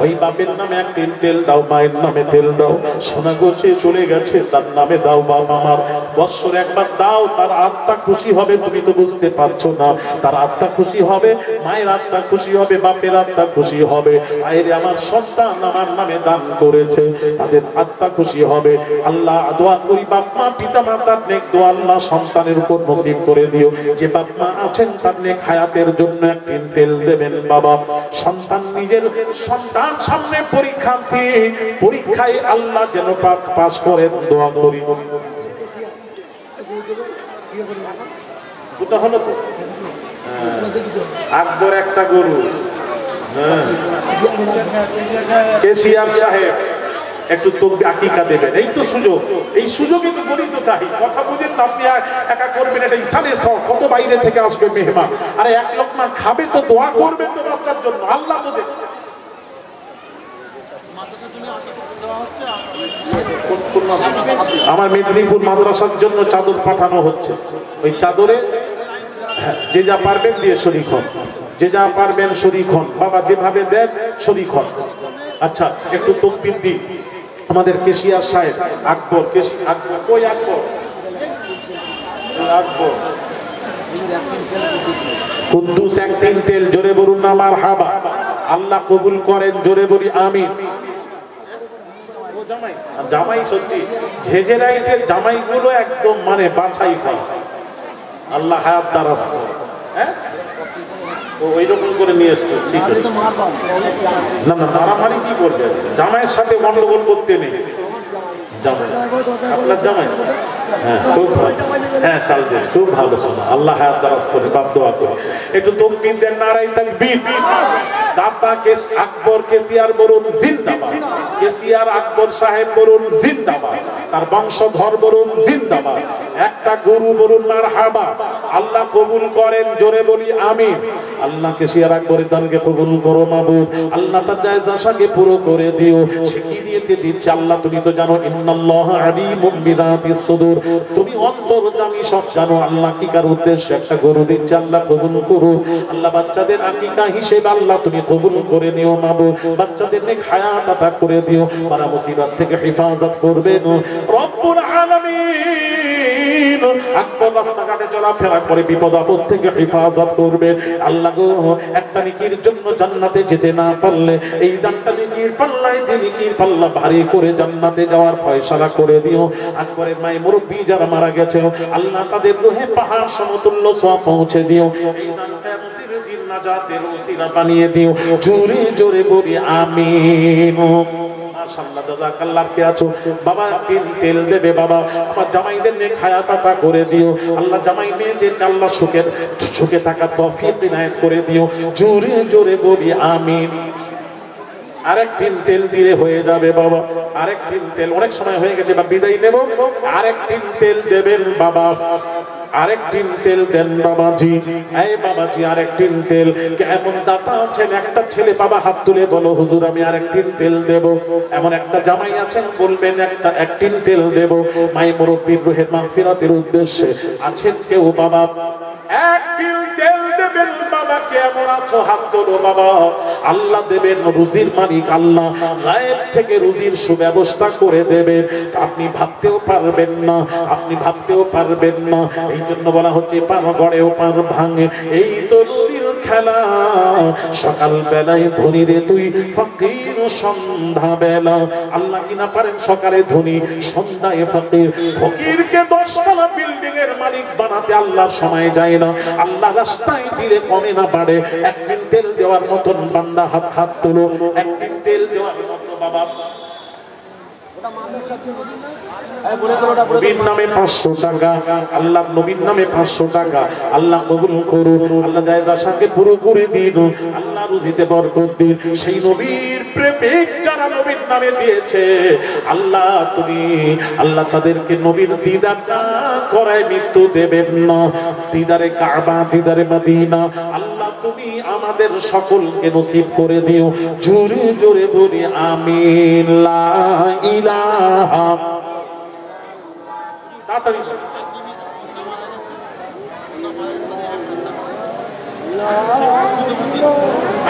ওই বাপের নামে একদিন তেল দাও, মায়ের নামে তেল দাও। সোনা গোছে চলে গেছে তার নামে দাও বাবা আমার, বৎসরে একবার দাও, তার আত্মা খুশি হবে। তুমি তো বুঝতে পারছো না, তার আত্মা খুশি হবে, মায়ের আত্মা খুশি হবে, বাপের আত্মা খুশি হবে। আইরে আমার সন্তান আমার নামে দান করেছে, তাদের আত্মা খুশি হবে। আল্লাহ দোয়া করি বাপ মা পিতা মাতার নেক দোয়া আল্লাহ সন্তানের উপর নসিব করে দিও। যে বাপ মা আছেন তার নেক হায়াতের জন্য একদিন তেল দেবেন বাবা। সন্তান নিজের সন্তান সামনে পরীক্ষা দিয়ে, পরীক্ষায় আল্লাহ যেন পাস করেন দোয়া করি। ওটা হলো তো আকবর একটা গরু, কেসিআর সাহেব একটু তকবীর আকিকা দেবেন। এই তো সুযোগ, এই সুযোগে তো বলি তো তাই কথা বুঝেন না। আপনি একা করবেন, এটা ইসালে সব, কত বাইরে থেকে আসবে মেহমান, আরে 1 লোকমা খাবে তো দোয়া করবেন তো বাচ্চার জন্য, আল্লাহ তো দেবে। আমার মেদিনীপুর মাদ্রাসার জন্য চাদর পাঠানো হচ্ছে, ওই চাদরে যে যা পারবেন দিয়ে শরীক হন, যে যা পারবেন শরীক হন বাবা, যেভাবে দেন শরীক হন। আচ্ছা একটু তাকবীর দিই। আমাদের কেশিয়ার সাহেব আকবর, আকবর কই? আকবর আকবর কুদ্দুস একদিন তেল, জোরে বলুন না মারহাবা। আল্লাহ কবুল করেন, জোরে বলি আমিন। জামাই সত্যি ঝেঝেরাইটের জামাইগুলো একদম মানে বাছাই খায়, আল্লাহ হায়াত দারাজ করে। হ্যাঁ ওই রকম করে নিয়ে এসছো, ঠিক আছে। না না মারামারি কি করবে, জামাইয়ের সাথে গন্ডগোল করতে নেই। জামাই আপনার জামাই, হ্যাঁ খুব ভালো, হ্যাঁ চাল দেন, খুব ভালো শোনা, আল্লাহ হায়াত দারাজ করে, বাপ দোয়া করে। একটু তাকবীর দেন, নারায়ে তাকবীর। দাতা কেস আকবর কেসিআর বলুন জিন্দাবাদ, কেসিআর আকবর সাহেব বলুন জিন্দাবাদ, তার বংশধর বলুন জিন্দাবাদ। একটা গরু বলুন মারহাবা। আল্লাহ কবুল করেন, জোরে বলি আমিন। আল্লাহ কেসিআর আকবরের দানকে কবুল করো মাবুদ। আল্লাহ তার জায়েজ আশাকে পুরো করে দিও। সে কি নিয়েতে দিচ্ছে আল্লাহ তুমি তো জানো, ইন্নাল্লাহা আলিমুম বিযাতিস সুদূর, তুমি অন্তর্যামী সব জানো। আল্লাহ কি কার উদ্দেশ্যে একটা গরু দিচ্ছে, আল্লাহ কবুল করো। আল্লাহ বাচ্চাদের আকিকা হিসেবে আল্লাহ তুমি কবুল করে নিও মাবুদ। বাচ্চাদের নেক হায়াত আতা করে দিও, বালা মুসিবত থেকে হেফাজত করবেন রব্বুল আলামিন। আকবর রাস্তাঘাটে চলাফেরা করে বিপদ আপদ থেকে হেফাজত করবেন আল্লাহ। আল্লাহ গো একটা নেকির জন্য জান্নাতে যেতে না পারলে এই দানটা নেকির পাল্লায় নেকির পাল্লা ভারী করে জান্নাতে যাওয়ার ফয়সালা করে দিও। আকবরের মাই মুরব্বি যারা মারা গেছে আল্লাহ তাদের রূহে পাহাড় সমতুল্য সওয়াব পৌঁছে দিও। এই দানটা কিয়ামতের দিন নাজাতের ওসিলা বানিয়ে দিও। জোরে জোরে বলি আমিন। মাশাআল্লাহ জাযাকাল্লাহ। কে আছো বাবা? তেল দেবে বাবা, আমার জামাইদের নেক হায়াত আতা করে দিও। আল্লাহ জামাই মেয়েদের আল্লাহ সুখে থাকার তৌফিক ইনায়েত করে দিও। জোরে জোরে বলি আমিন। আরেকদিন তেল দিলে হয়ে যাবে বাবা, আরেকদিন তেল অনেক সময় হয়ে গেছে বা বিদায় নেব। আরেকদিন তেল দেবেন বাবা, আরেকদিন তেল দেন বাবাজি। এই বাবাজি আরেকদিন তেল। এমন দাতা আছেন একটা ছেলে বাবা হাত তুলে বলো হুজুর আমি আরেকদিন তেল দেব। এমন একটা জামাই আছেন বলবেন একদিন তেল দেব। মাই মুরব্বির রূহের মাগফিরাতের উদ্দেশ্যে আছেন কেউ বাবা একদিন তেল দেবেন বাবা? কেমন আছো? হাত তোলো বাবা। আল্লাহ দেবেন, রুজির মালিক আল্লাহ গায়েব থেকে রুজির সুব্যবস্থা করে দেবেন। আপনি ভাবতেও পারবেন না, আপনি ভাবতেও পারবেন না। এই জন্য বলা হচ্ছে পার গড়েও পার ভাঙে, এই তো নদীর খেলা। সকাল বেলায় ধনী রে তুই ফকির সন্ধ্যা বেলা। আল্লাহ কিনা পারেন সকালে ধনী সন্ধ্যায় ফকির। ফকিরকে 10 তলা বিল্ডিং এর মালিক বানাতে আল্লাহর সময় যায় না। আল্লাহ রাস্তায় দিলে কমে না বাড়ে। একদিন তেল দেওয়ার মতন বান্দা হাত তুলো। একদিন তেল দেওয়ার মতো বাবা নবীর নামে 500 টাকা, আল্লাহ নবীর নামে 500 টাকা আল্লাহ কবুল করুন। আল্লাহ জায়েজা সাথে পুরো করে দিন, আল্লাহ রুজিতে বরকত দিন। সেই নবীর প্রেমিক যারা নবীর নামে দিয়েছে আল্লাহ তুমি আল্লাহ তাদেরকে নবীর দিদার না করায় মৃত্যু দেবেন না। দিদারে কাবা, দিদারে মদিনা আল্লাহ তুমি আমাদের সকলকে নসিব করে দিও। জোরে জোরে বলি আমিন। লা ইলাহা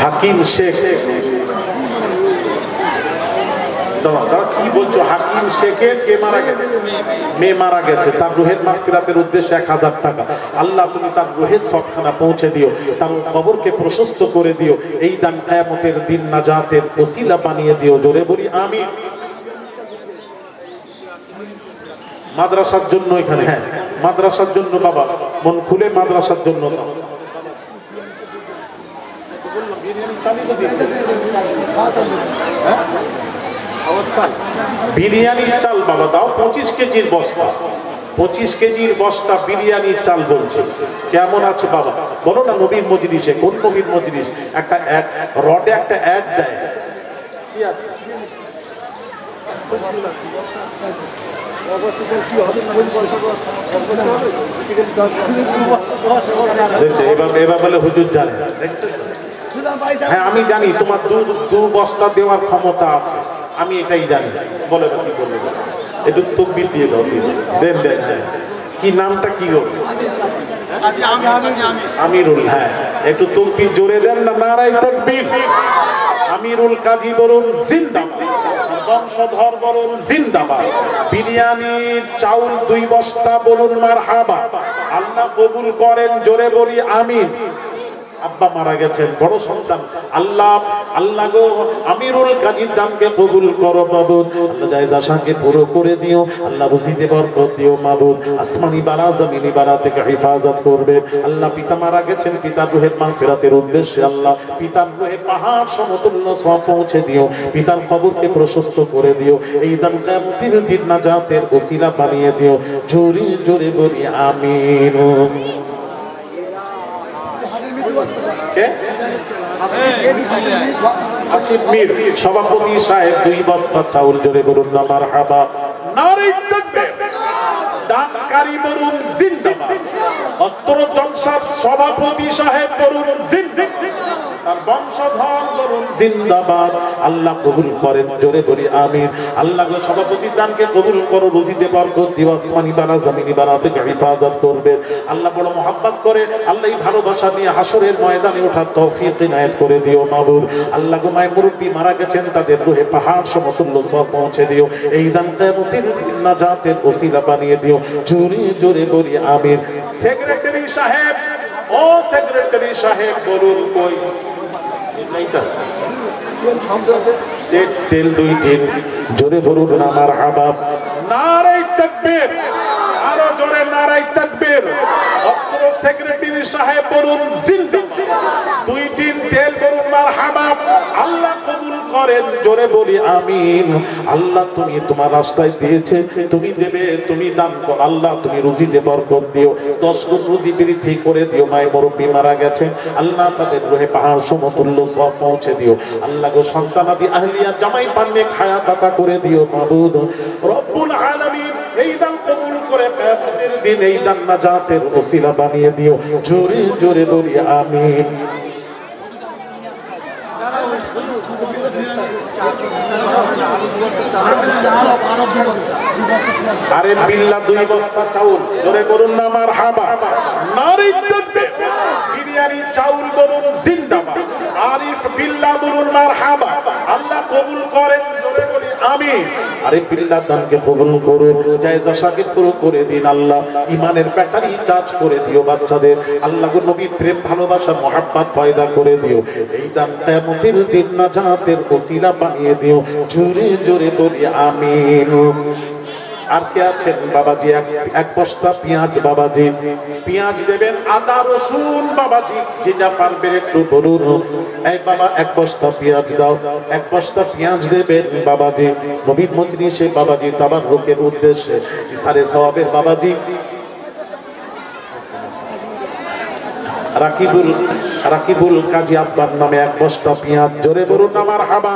হাকিম শেখ কি বলছো? হাকিম শেখের কে মারা গেছে? মেয়ে মারা গেছে। তার রুহের মাগফিরাতের উদ্দেশ্যে 1000 টাকা। আল্লাহ তুমি তার রুহের সবখানা পৌঁছে দিও, তার কবরকে প্রশস্ত করে দিও। এই দান কিয়ামতের দিন নাজাতের ওসিলা বানিয়ে দিও। জোরে বলি আমিন। মাদ্রাসার জন্য এখানে, হ্যাঁ মাদ্রাসার জন্য বাবা মন খুলে মাদ্রাসার জন্য দাও। বিরিয়ানির চাল বাবা দাও 25 কেজির বস্তা, 25 কেজির বস্তা বিরিয়ানির চাল বলছে। কেমন আছে বাবা বলো না? নবীর মজলিসে, কোন নবীর মজলিস? একটা রডে একটা অ্যাড দেয়, কি আছে? এবার বলে হুজুর জানে। হ্যাঁ আমি জানি তোমার দু বস্তা দেওয়ার ক্ষমতা আছে, আমি এটাই জানি। বলে কি বলবে? একটু তকবীর দিয়ে দাও। দেন দেন। হ্যাঁ কি নামটা কি গো? আমিরুল। হ্যাঁ একটু তকবীর জোরে দেন না। নারায়ে তাকবীর। আমিরুল কাজী বলুন জিন্দাবাদ, বংশধর বলুন জিন্দাবাদ। বিরিয়ানি চাউল 2 বস্তা বলুন মারহাবা। আল্লাহ কবুল করেন। জোরে বলি আমিন। আব্বা মারা গেছেন, বড় সন্তান। আল্লাহ গো আমিরুল কাজীর দানকে কবুল করো মাবুদ। আল্লাহ জায়েজা শানকে পুরো করে দিও। আল্লাহ রুজিতে বরকত দিও মাবুদ। আসমানি বালা জমিনি বালা থেকে হেফাজত করবে। আল্লাহ পিতা মারা গেছেন, পিতার রূহের মাগফিরাতের উদ্দেশ্যে আল্লাহ পিতার রূহে পাহাড় সমতুল্য সওয়াব পৌঁছে দিও। পিতার কবরকে প্রশস্ত করে দিও। এই দান কিয়ামতের দিন নাজাতের ওসিলা বানিয়ে দিও। জোরে জোরে বলি আমিন। আসিফ মীর সভাপতি সাহেব 2 বস্তা চাউল। জোরে বলুন না মারহাবা। নারে তাকবীর। দানকারী বলুন জিন্দাবাদ। অত্র জলসার সভাপতি সাহেব বলুন জিন্দাবাদ। তার বংশধর বলুন জিন্দাবাদ। আল্লাহ কবুল করেন। জোরে বলি আমিন। আল্লাহ গো সভাপতির দানকে কবুল করো। রুজিতে বরকত দিও। আসমানি বালা জমিনি বালা থেকে হেফাজত করবে। আল্লাহ বড় মহব্বত করে। আল্লাহ এই ভালোবাসা নিয়ে হাসরের ময়দানে ওঠার তৌফিক ইনায়েত করে দিও মাবুদ। আল্লাহ গো মায়ের মুরব্বি মারা গেছেন, তাদের রূহে পাহাড় সমতুল্য সওয়াব পৌঁছে দিও। এই দান কিয়ামতের দিন নাজাতের ওসিলা বানিয়ে দিও। জোরে জোরে বলি আমিন। সেক্রেটারি সাহেব ও সেক্রেটারি সাহেব বলুন কই তেল 2 দিন জোরে বলুন না মারহাবা নারে তাকবীর আরো জোরে নারে তাকবীর অত্র সেক্রেটারি সাহেব বলুন জিন্দাবাদ 2 দিন তেল বলুন মারহাবা আল্লাহ কবুল করেন জোরে বলি আমিন আল্লাহ তুমি তোমার রাস্তায় দিয়েছে তুমি দেবে তুমি দান করো আল্লাহ তুমি রুজিতে বরকত দিও 10 গুণ রুজি বৃদ্ধি করে দিও মায়ের মুরব্বি মারা গেছে আল্লাহ তাদের রূহে পাহাড় সমতুল্য সওয়াব পৌঁছে দিও আল্লাহ গো সন্তানাদি আহলিয়া জামাই পান্নে হায়াত আতা করে দিও মাবুদ রব্বুল আলামিন এই দান কবুল করে কিয়ামতের দিন এই দান নাজাতের ওসিলা বানিয়ে দিও জোরে জোরে বলি আমিন আরে বিল্লাহ 2 বস্তা চাউল জোরে বলুন না মারহাবা নারে তাকবীর বিরিয়ানি চাউল বলুন জিন্দাবাদ আরিফ বিল্লাহ বলুন মারহাবা আল্লাহ কবুল করেন জোরে বলি আমিন আরে বিল্লাহ দানকে কবুল করুন জায়েজা শাকির পুরো করে দিন আল্লাহ ঈমানের ব্যাটারি চার্জ করে দিও বাচ্চাদের আল্লাহ গো নবীর প্রেম ভালোবাসা মহব্বত পয়দা করে দিও এই দান কিয়ামতের দিন নাজাতের ওসিলা বানিয়ে দিও জোরে জোরে বলি আমিন আর কে আছেন বাবাজি এক বস্তা পেঁয়াজ বাবাজি পেঁয়াজ দেবেন আদা রসুন বাবাজি যে যা পারবে একটু বলুন এই বাবা এক বস্তা পেঁয়াজ দাও এক বস্তা পেঁয়াজ দেবেন বাবাজি নবীর মজলিসে বাবাজি তাবাররুকের উদ্দেশ্যে ইসারে সওয়াবের বাবাজি রাকিবুল কাজী আব্বার নামে এক বস্তা পেঁয়াজ জোরে বলুন না মারহাবা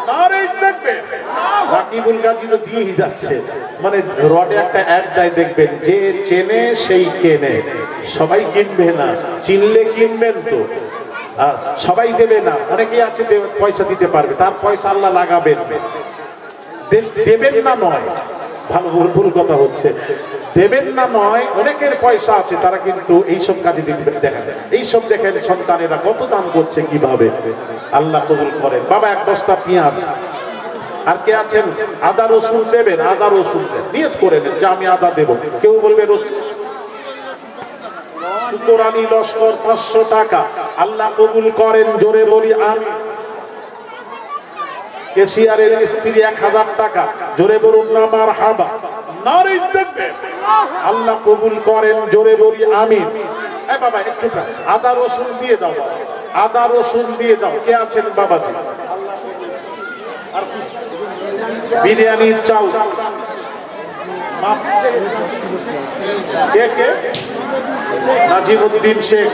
নারে তাকবীর রাকিবুল গাজী তো দিয়েই যাচ্ছে মানে রডে একটা অ্যাড দেয় দেখবেন যে চেনে সেই কেনে সবাই কিনবে না চিনলে কিনবেন তো সবাই দেবে না অনেকেই আছে পয়সা দিতে পারবে তার পয়সা আল্লাহ লাগাবেন দেবেন না নয় ভালো ভুল কথা হচ্ছে দেবেন না নয় অনেকের পয়সা আছে তারা কিন্তু এইসব কাজে দেখা যায় এইসব দেখেন সন্তানেরা কত দান করছে কিভাবে আল্লাহ কবুল করেন বাবা এক বস্তা পেঁয়াজ আর কে আছেন আদা রসুন দেবেন আদা রসুন নিয়ত করে নেন যে আমি আদা দেব কেউ বলবে রসুন শুকরানি লস্কর 500 টাকা আল্লাহ কবুল করেন জোরে বলি আমি কেশিয়ারের স্ত্রী 1000 টাকা জোরে বলুন না মারহাবা নারে তাকবীর আল্লাহ কবুল করেন জোরে বলি আমিন এ বাবা একটু আদা রসুন দিয়ে দাও আদা রসুন দিয়ে দাও কে আছেন বাবাজি আর বিরিয়ানি চাউল কে কে নাজিমউদ্দিন শেখ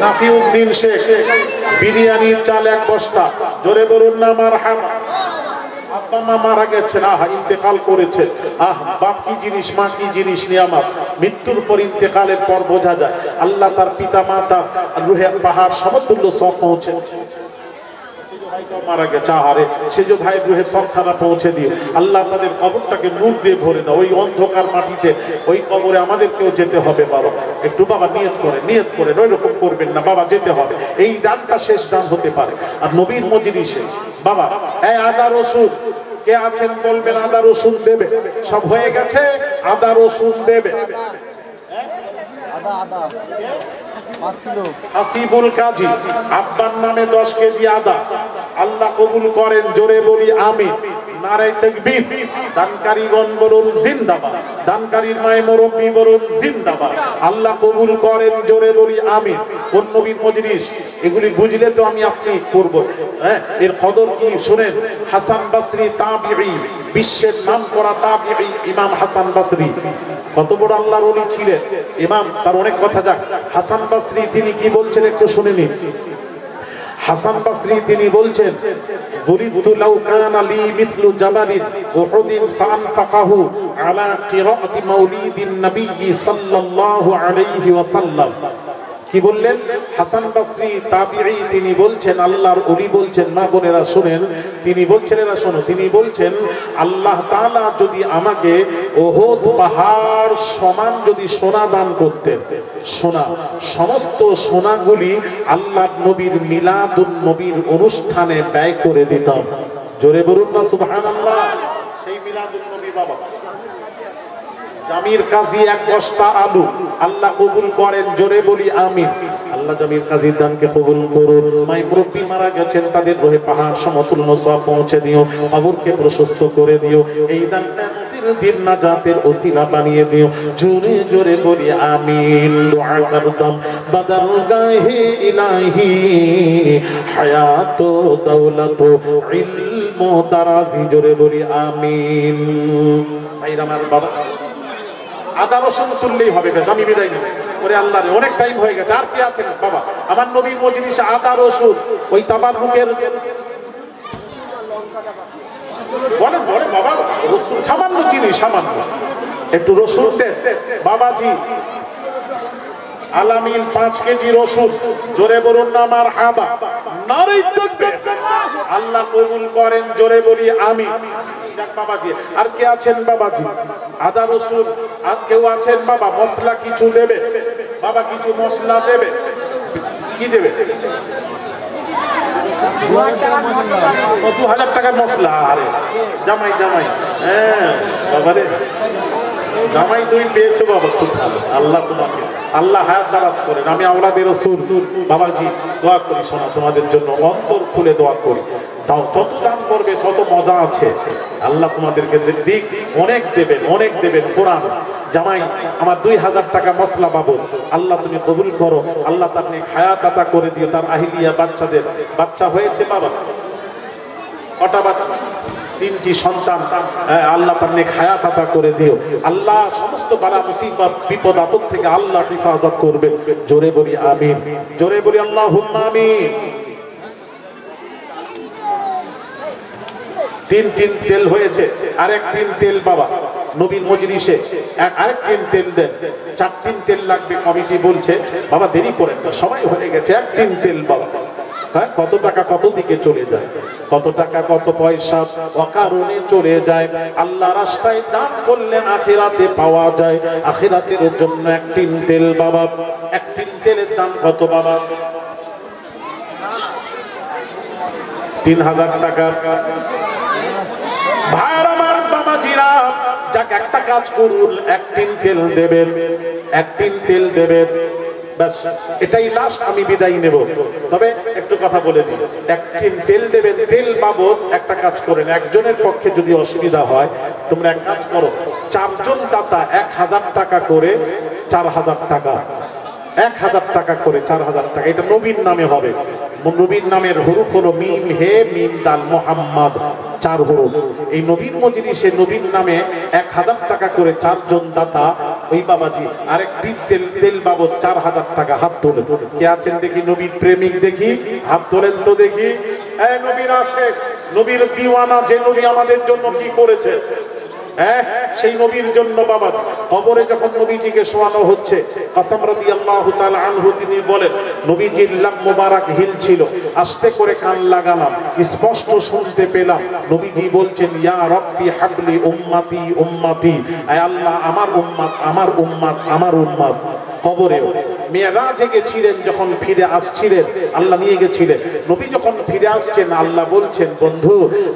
নাফিউদ্দিন শেখ বিরিয়ানি চাল এক বস্তা জোরে বলুন না মারহাবা আব্বা মা মারা গেছেন ইন্তেকাল করেছেন বাপ কি জিনিস মা কি জিনিস নিয়ামত মৃত্যুর পর ইন্তেকালের পর বোঝা যায় আল্লাহ তার পিতা মাতা রূহে পাহাড় সমতুল্য সব পৌঁছে মারা গেছে সেজ ভাই রূহে সবখানা পৌঁছে দিয়ে আল্লাহ তাদের কবরটাকে নূর দিয়ে ভরে দাও ওই অন্ধকার মাটিতে ওই কবরে আমাদেরকেও যেতে হবে বাবা একটু বাবা নিয়ত করে ওই রকম করবেন না বাবা যেতে হবে এই দানটা শেষ দান হতে পারে আর নবীর মজলিসে বাবা এই আদা রসুন কে আছেন বলবেন আদা রসুন দেবে সব হয়ে গেছে আদা রসুন দেবে হাসিবুল কাজী আব্বার নামে 10 কেজি আদা আল্লাহ কবুল করেন জোরে বলি আমিন নারে তাকবীর দানকারীগণ বলুন জিন্দাবাদ দানকারীর মায়ের মুরব্বি বলুন জিন্দাবাদ আল্লাহ কবুল করেন জোরে বলি আমিন কোন নবীর মজলিস এগুলি বুঝলে তো আমি আপনি করব এর কদর কি শুনেন হাসান বসরি তাবিঈ বিশ্বের নামকরা তাবিঈ ইমাম হাসান বসরি কত বড় আল্লাহর ওলি ছিলেন ইমাম তার অনেক কথা যাক হাসান বসরি তিনি কি বলছেন একটু শুনে নিন হাসান বসরি তিনি বলছেন বুরিদু লাউ কানা লি মিথলু জাবালিন উহুদিন ফানফাকাহু আলা কিরাআতি মাউলিদিন নবী সাল্লাল্লাহু আলাইহি ওয়াসাল্লাম কি বললেন হাসান বসরি তাবিঈ তিনি বলছেন আল্লাহর ওলি বলছেন মা বোনেরা শুনেন তিনি বলছেন এরা শোনো তিনি বলছেন আল্লাহ তাআলা যদি আমাকে উহুদ পাহাড় সমান যদি সোনা দান করতেন সোনা সমস্ত সোনাগুলি আল্লাহর নবীর মিলাদুন নবীর অনুষ্ঠানে ব্যয় করে দিতাম জোরে বলুন না সুবহানাল্লাহ সেই মিলাদুন নবী বাবা জামির কাজী এক বস্তা আলু আল্লাহ কবুল করেন, জোরে বলি আমিন। আল্লাহ জামির কাজীর দানকে কবুল করুন। মাই মুরব্বী মারা গেছেন, তাদের রহে পাহাড় সমতুল্য সওয়াব পৌঁছে দিও, কবরকে প্রশস্ত করে দিও, এই দানটা দিন নাজাতের ওসিলা বানিয়ে দিও, জোরে জোরে বলি আমিন। দোয়া করতাম বাদার গাহে ইলাহি হায়াত দৌলত ইলম দারাজি, জোরে বলি আমিন। ভাইরা আমার বাবা আদা রসুন তুললেই হবে, বেশ আমি বিদায় নেব। ওরে আল্লাহ রে, অনেক টাইম হয়ে গেছে, আর কি আছেন বাবা? আমার নবীর মজলিসে আদা রসুন ওই তাবাররুকের বলেন বলেন বাবা, রসুন সামান্য জিনিস, সামান্য একটু রসুন দেন বাবাজি। আলামিন 5 কেজি রসুন, জোরে বলুন না মারহাবা, নারে তাকবীর। আল্লাহ কবুল করেন, জোরে বলি আমিন। বাবাজি আর কে আছেন বাবাজি? আদা রসুন আর কেউ আছেন বাবা? মশলা কিছু দেবে বাবা, কিছু মশলা দেবে। কি দেবে? 2000 টাকার মশলা। আরে জামাই জামাই, হ্যাঁ বাবারে জামাই তুমি পেয়েছো বাবা, খুব ভালো। আল্লাহ তোমাকে আল্লাহ হায়াত দারাজ করেন। আমি আওলাদের রাসূল বাবাজি দোয়া করি, শোনা তোমাদের জন্য অন্তর খুলে দোয়া করি। দাও, যত দান করবে তত মজা আছে। আল্লাহ তোমাদেরকে দিক অনেক দেবেন, অনেক দেবেন। কোরআন জামাই আমার 2000 টাকা মশলা বাবদ আল্লাহ তুমি কবুল করো। আল্লাহ তার নেক হায়াত আতা করে দিও। তার আহিলিয়া বাচ্চাদের বাচ্চা হয়েছে বাবা, কটা বাচ্চা? 3টি সন্তান। আল্লাহ তার নেক হায়াত আতা করে দিও। আল্লাহ সমস্ত বালা মুসিবত বিপদ আপদ থেকে আল্লাহ হেফাজত করবে, জোরে বলি আমিন, জোরে বলি আল্লাহুম্মা আমিন। 3 টিন তেল হয়েছে, আরেক টিন তেল বাবা নবীর মজলিসে আরেক টিন তেল দেন। 4 টিন তেল লাগবে, কমিটি বলছে বাবা দেরি করেন না, সবাই হয়ে গেছে। 1 টিন তেল বাবা। হ্যাঁ, কত টাকা কত দিকে চলে যায়, কত টাকা কত পয়সা অকারণে চলে যায়। আল্লাহ রাস্তায় দান করলে আখিরাতে পাওয়া যায়। আখিরাতের জন্য 1 টিন তেল বাবা। 1 টিন তেলের দাম কত বাবা? 3000 টাকা। ভাইরা আমার বাবাজিরা, যাক একটা কাজ করুন, 1 টিন তেল দেবেন, 1 টিন তেল দেবেন, বাস এটাই লাস্ট, আমি বিদায় নেব। তবে একটু কথা বলে দিই, 1 টিন তেল দেবেন। তেল বাবদ একটা কাজ করেন, একজনের পক্ষে যদি অসুবিধা হয় তোমরা এক কাজ করো, 4 জন দাতা 1000 টাকা করে, 4000 টাকা, 1000 টাকা করে 4000 টাকা। এটা নবীর নামে হবে। নবীর নামের হরুফ হলো মিম হে মিম দাল মোহাম্মদ, 4 হরুফ। এই নবীর মজলিসে নবীর নামে 1000 টাকা করে 4 জন দাতা। ওই বাবাজি আরেকটি তেল বাবদ 4000 টাকা। হাত তোলেন, কে আছেন দেখি নবীর প্রেমিক, দেখি হাত তোলেন তো দেখি। এই নবীর আশিক, নবীর দিওয়ানা, যে নবী আমাদের জন্য কি করেছে, হ্যাঁ সেই নবীর জন্য বাবা। কবরে যখন নবীজিকে শোয়ানো হচ্ছে, কাসম রাদিয়াল্লাহু তাআলা আনহু তিনি বলেন নবীজির লাম মোবারক হিল ছিল, আস্তে করে কান লাগালাম, স্পষ্ট শুনতে পেলাম নবীজি বলছেন ইয়া রাব্বি হাবলি উম্মতি উম্মতি, আয় আল্লাহ আমার উম্মত আমার উম্মত আমার উম্মত। কবরেও মেরাজে গেছিলেন, যখন ফিরে আসছিলেন আল্লাহ নিয়ে গেছিলেন। নবী যখন ফিরে আসছেন আল্লাহ বলছেন বন্ধু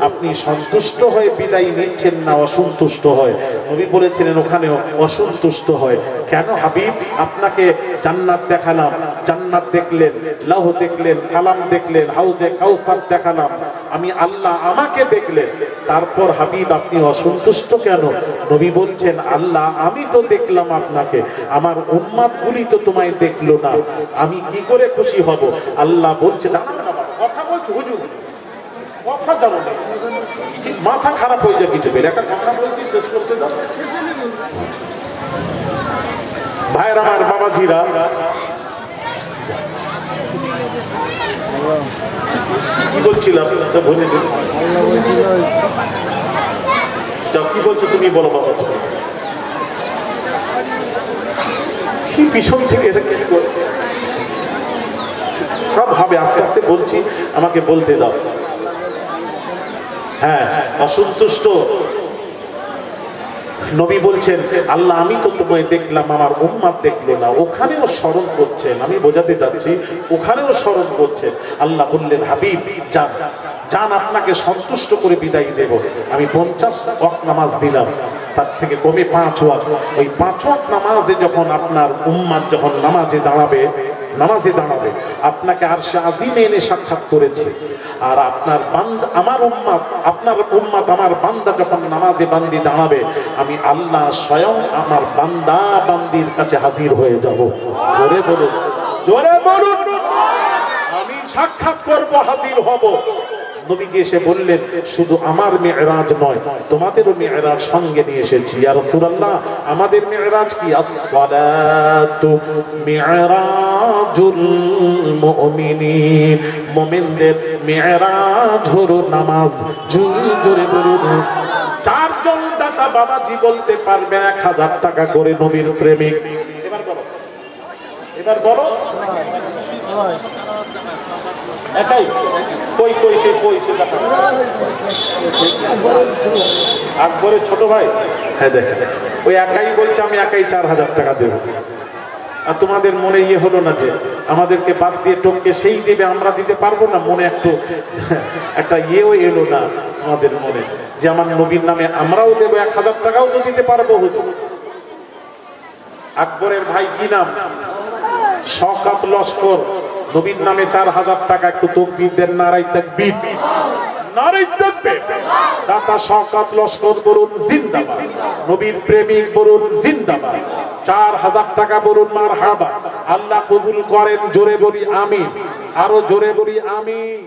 আপনি সন্তুষ্ট হয়ে বিদায় নিচ্ছেন না অসন্তুষ্ট হয়? নবী বলেছিলেন ওখানেও অসন্তুষ্ট হয়। কেন হাবিব? আপনাকে জান্নাত দেখালাম, জান্নাত দেখলেন, লাহ দেখলেন, কালাম দেখলেন, হাউজে কাউসার দেখালাম, আমি আল্লাহ আমাকে দেখলেন, তারপর হাবিব আপনি অসন্তুষ্ট কেন? নবী বলছেন আল্লাহ আমি তো দেখলাম আপনাকে, আমার উম্মত গুলি তো তোমায় দেখলো না, আমি কি করে খুশি হব? আল্লাহ বলছেন কথা বলছো হুজুর, কথা জানো না, মাথা খারাপ হয়ে যায় কিছু বের একটা কথা বলছি শেষ করতে দাও। ভাইয়ের আমার বাবাজিরা, কি বলছিলাম বলে কি বলছো তুমি বলো বাবা, কি পিছন থেকে এটা কি করে সব হবে আস্তে আস্তে বলছি, আমাকে বলতে দাও। হ্যাঁ অসন্তুষ্ট নবী বলছেন, আল্লাহ আমি তো তোমায় দেখলাম, আমার উম্মত দেখলো না। ওখানেও স্মরণ করছেন, আমি বোঝাতে যাচ্ছি ওখানেও স্মরণ করছেন। আল্লাহ বললেন, হাবিব যান, যান, আপনাকে সন্তুষ্ট করে বিদায় দেব। আমি 50 ওয়াক্ত নামাজ দিলাম, তার থেকে কমে 5 ওয়াক্ত। ওই 5 ওয়াক্ত নামাজে যখন আপনার উম্মত যখন নামাজে দাঁড়াবে, আপনাকে আরশে আজিমে এনে সাক্ষাৎ করেছে। আর আপনার বান্দা, আমার উম্মত, আপনার উম্মত আমার বান্দা যখন নামাজে বান্দি দাঁড়াবে, আমি আল্লাহ স্বয়ং আমার বান্দা বান্দির কাছে হাজির হয়ে যাব। জোরে বলুন, জোরে বলুন, আমি সাক্ষাৎ করব, হাজির হব। নবীজি এসে বললেন, শুধু আমার মিরাজ নয়, তোমাদেরও মিরাজ সঙ্গে নিয়ে এসেছি। ইয়া রাসূলুল্লাহ, আমাদের মিরাজ কি? আস-সালাতু মিরাজুল মুমিনিন, মুমিনদের মিরাজ হলো নামাজ। জোরে জোরে বলুন। 4 জন দাতা বাবাজি বলতে পারবে 1000 টাকা করে নবীর প্রেমিক। এবার বলো একাই কই কই সে দেখা আকবরের ছোট ভাই। হ্যাঁ দেখেন, ওই একাই বলছে আমি একাই 4000 টাকা দেবো। আর তোমাদের মনে ইয়ে হলো না যে আমাদেরকে বাদ দিয়ে টপকে সেই দেবে, আমরা দিতে পারবো না? মনে একটা ইয়েও এলো না আমাদের মনে যে আমার নবীর নামে আমরাও দেবো, 1000 টাকাও তো দিতে পারবো। হতো আকবরের ভাই কি নাম? শওকত লস্কর। নবীর নামে 4000 টাকা। একটু তাকবীর দেন, নারায়ে তাকবীর, নারায়ে তাকবীর। দাতা শওকত লস্কর বলুন জিন্দাবাদ। নবীর প্রেমিক বলুন জিন্দাবাদ। 4000 টাকা বলুন মারহাবা। আল্লাহ কবুল করেন। জোরে বলি আমিন, আরো জোরে বলি আমিন।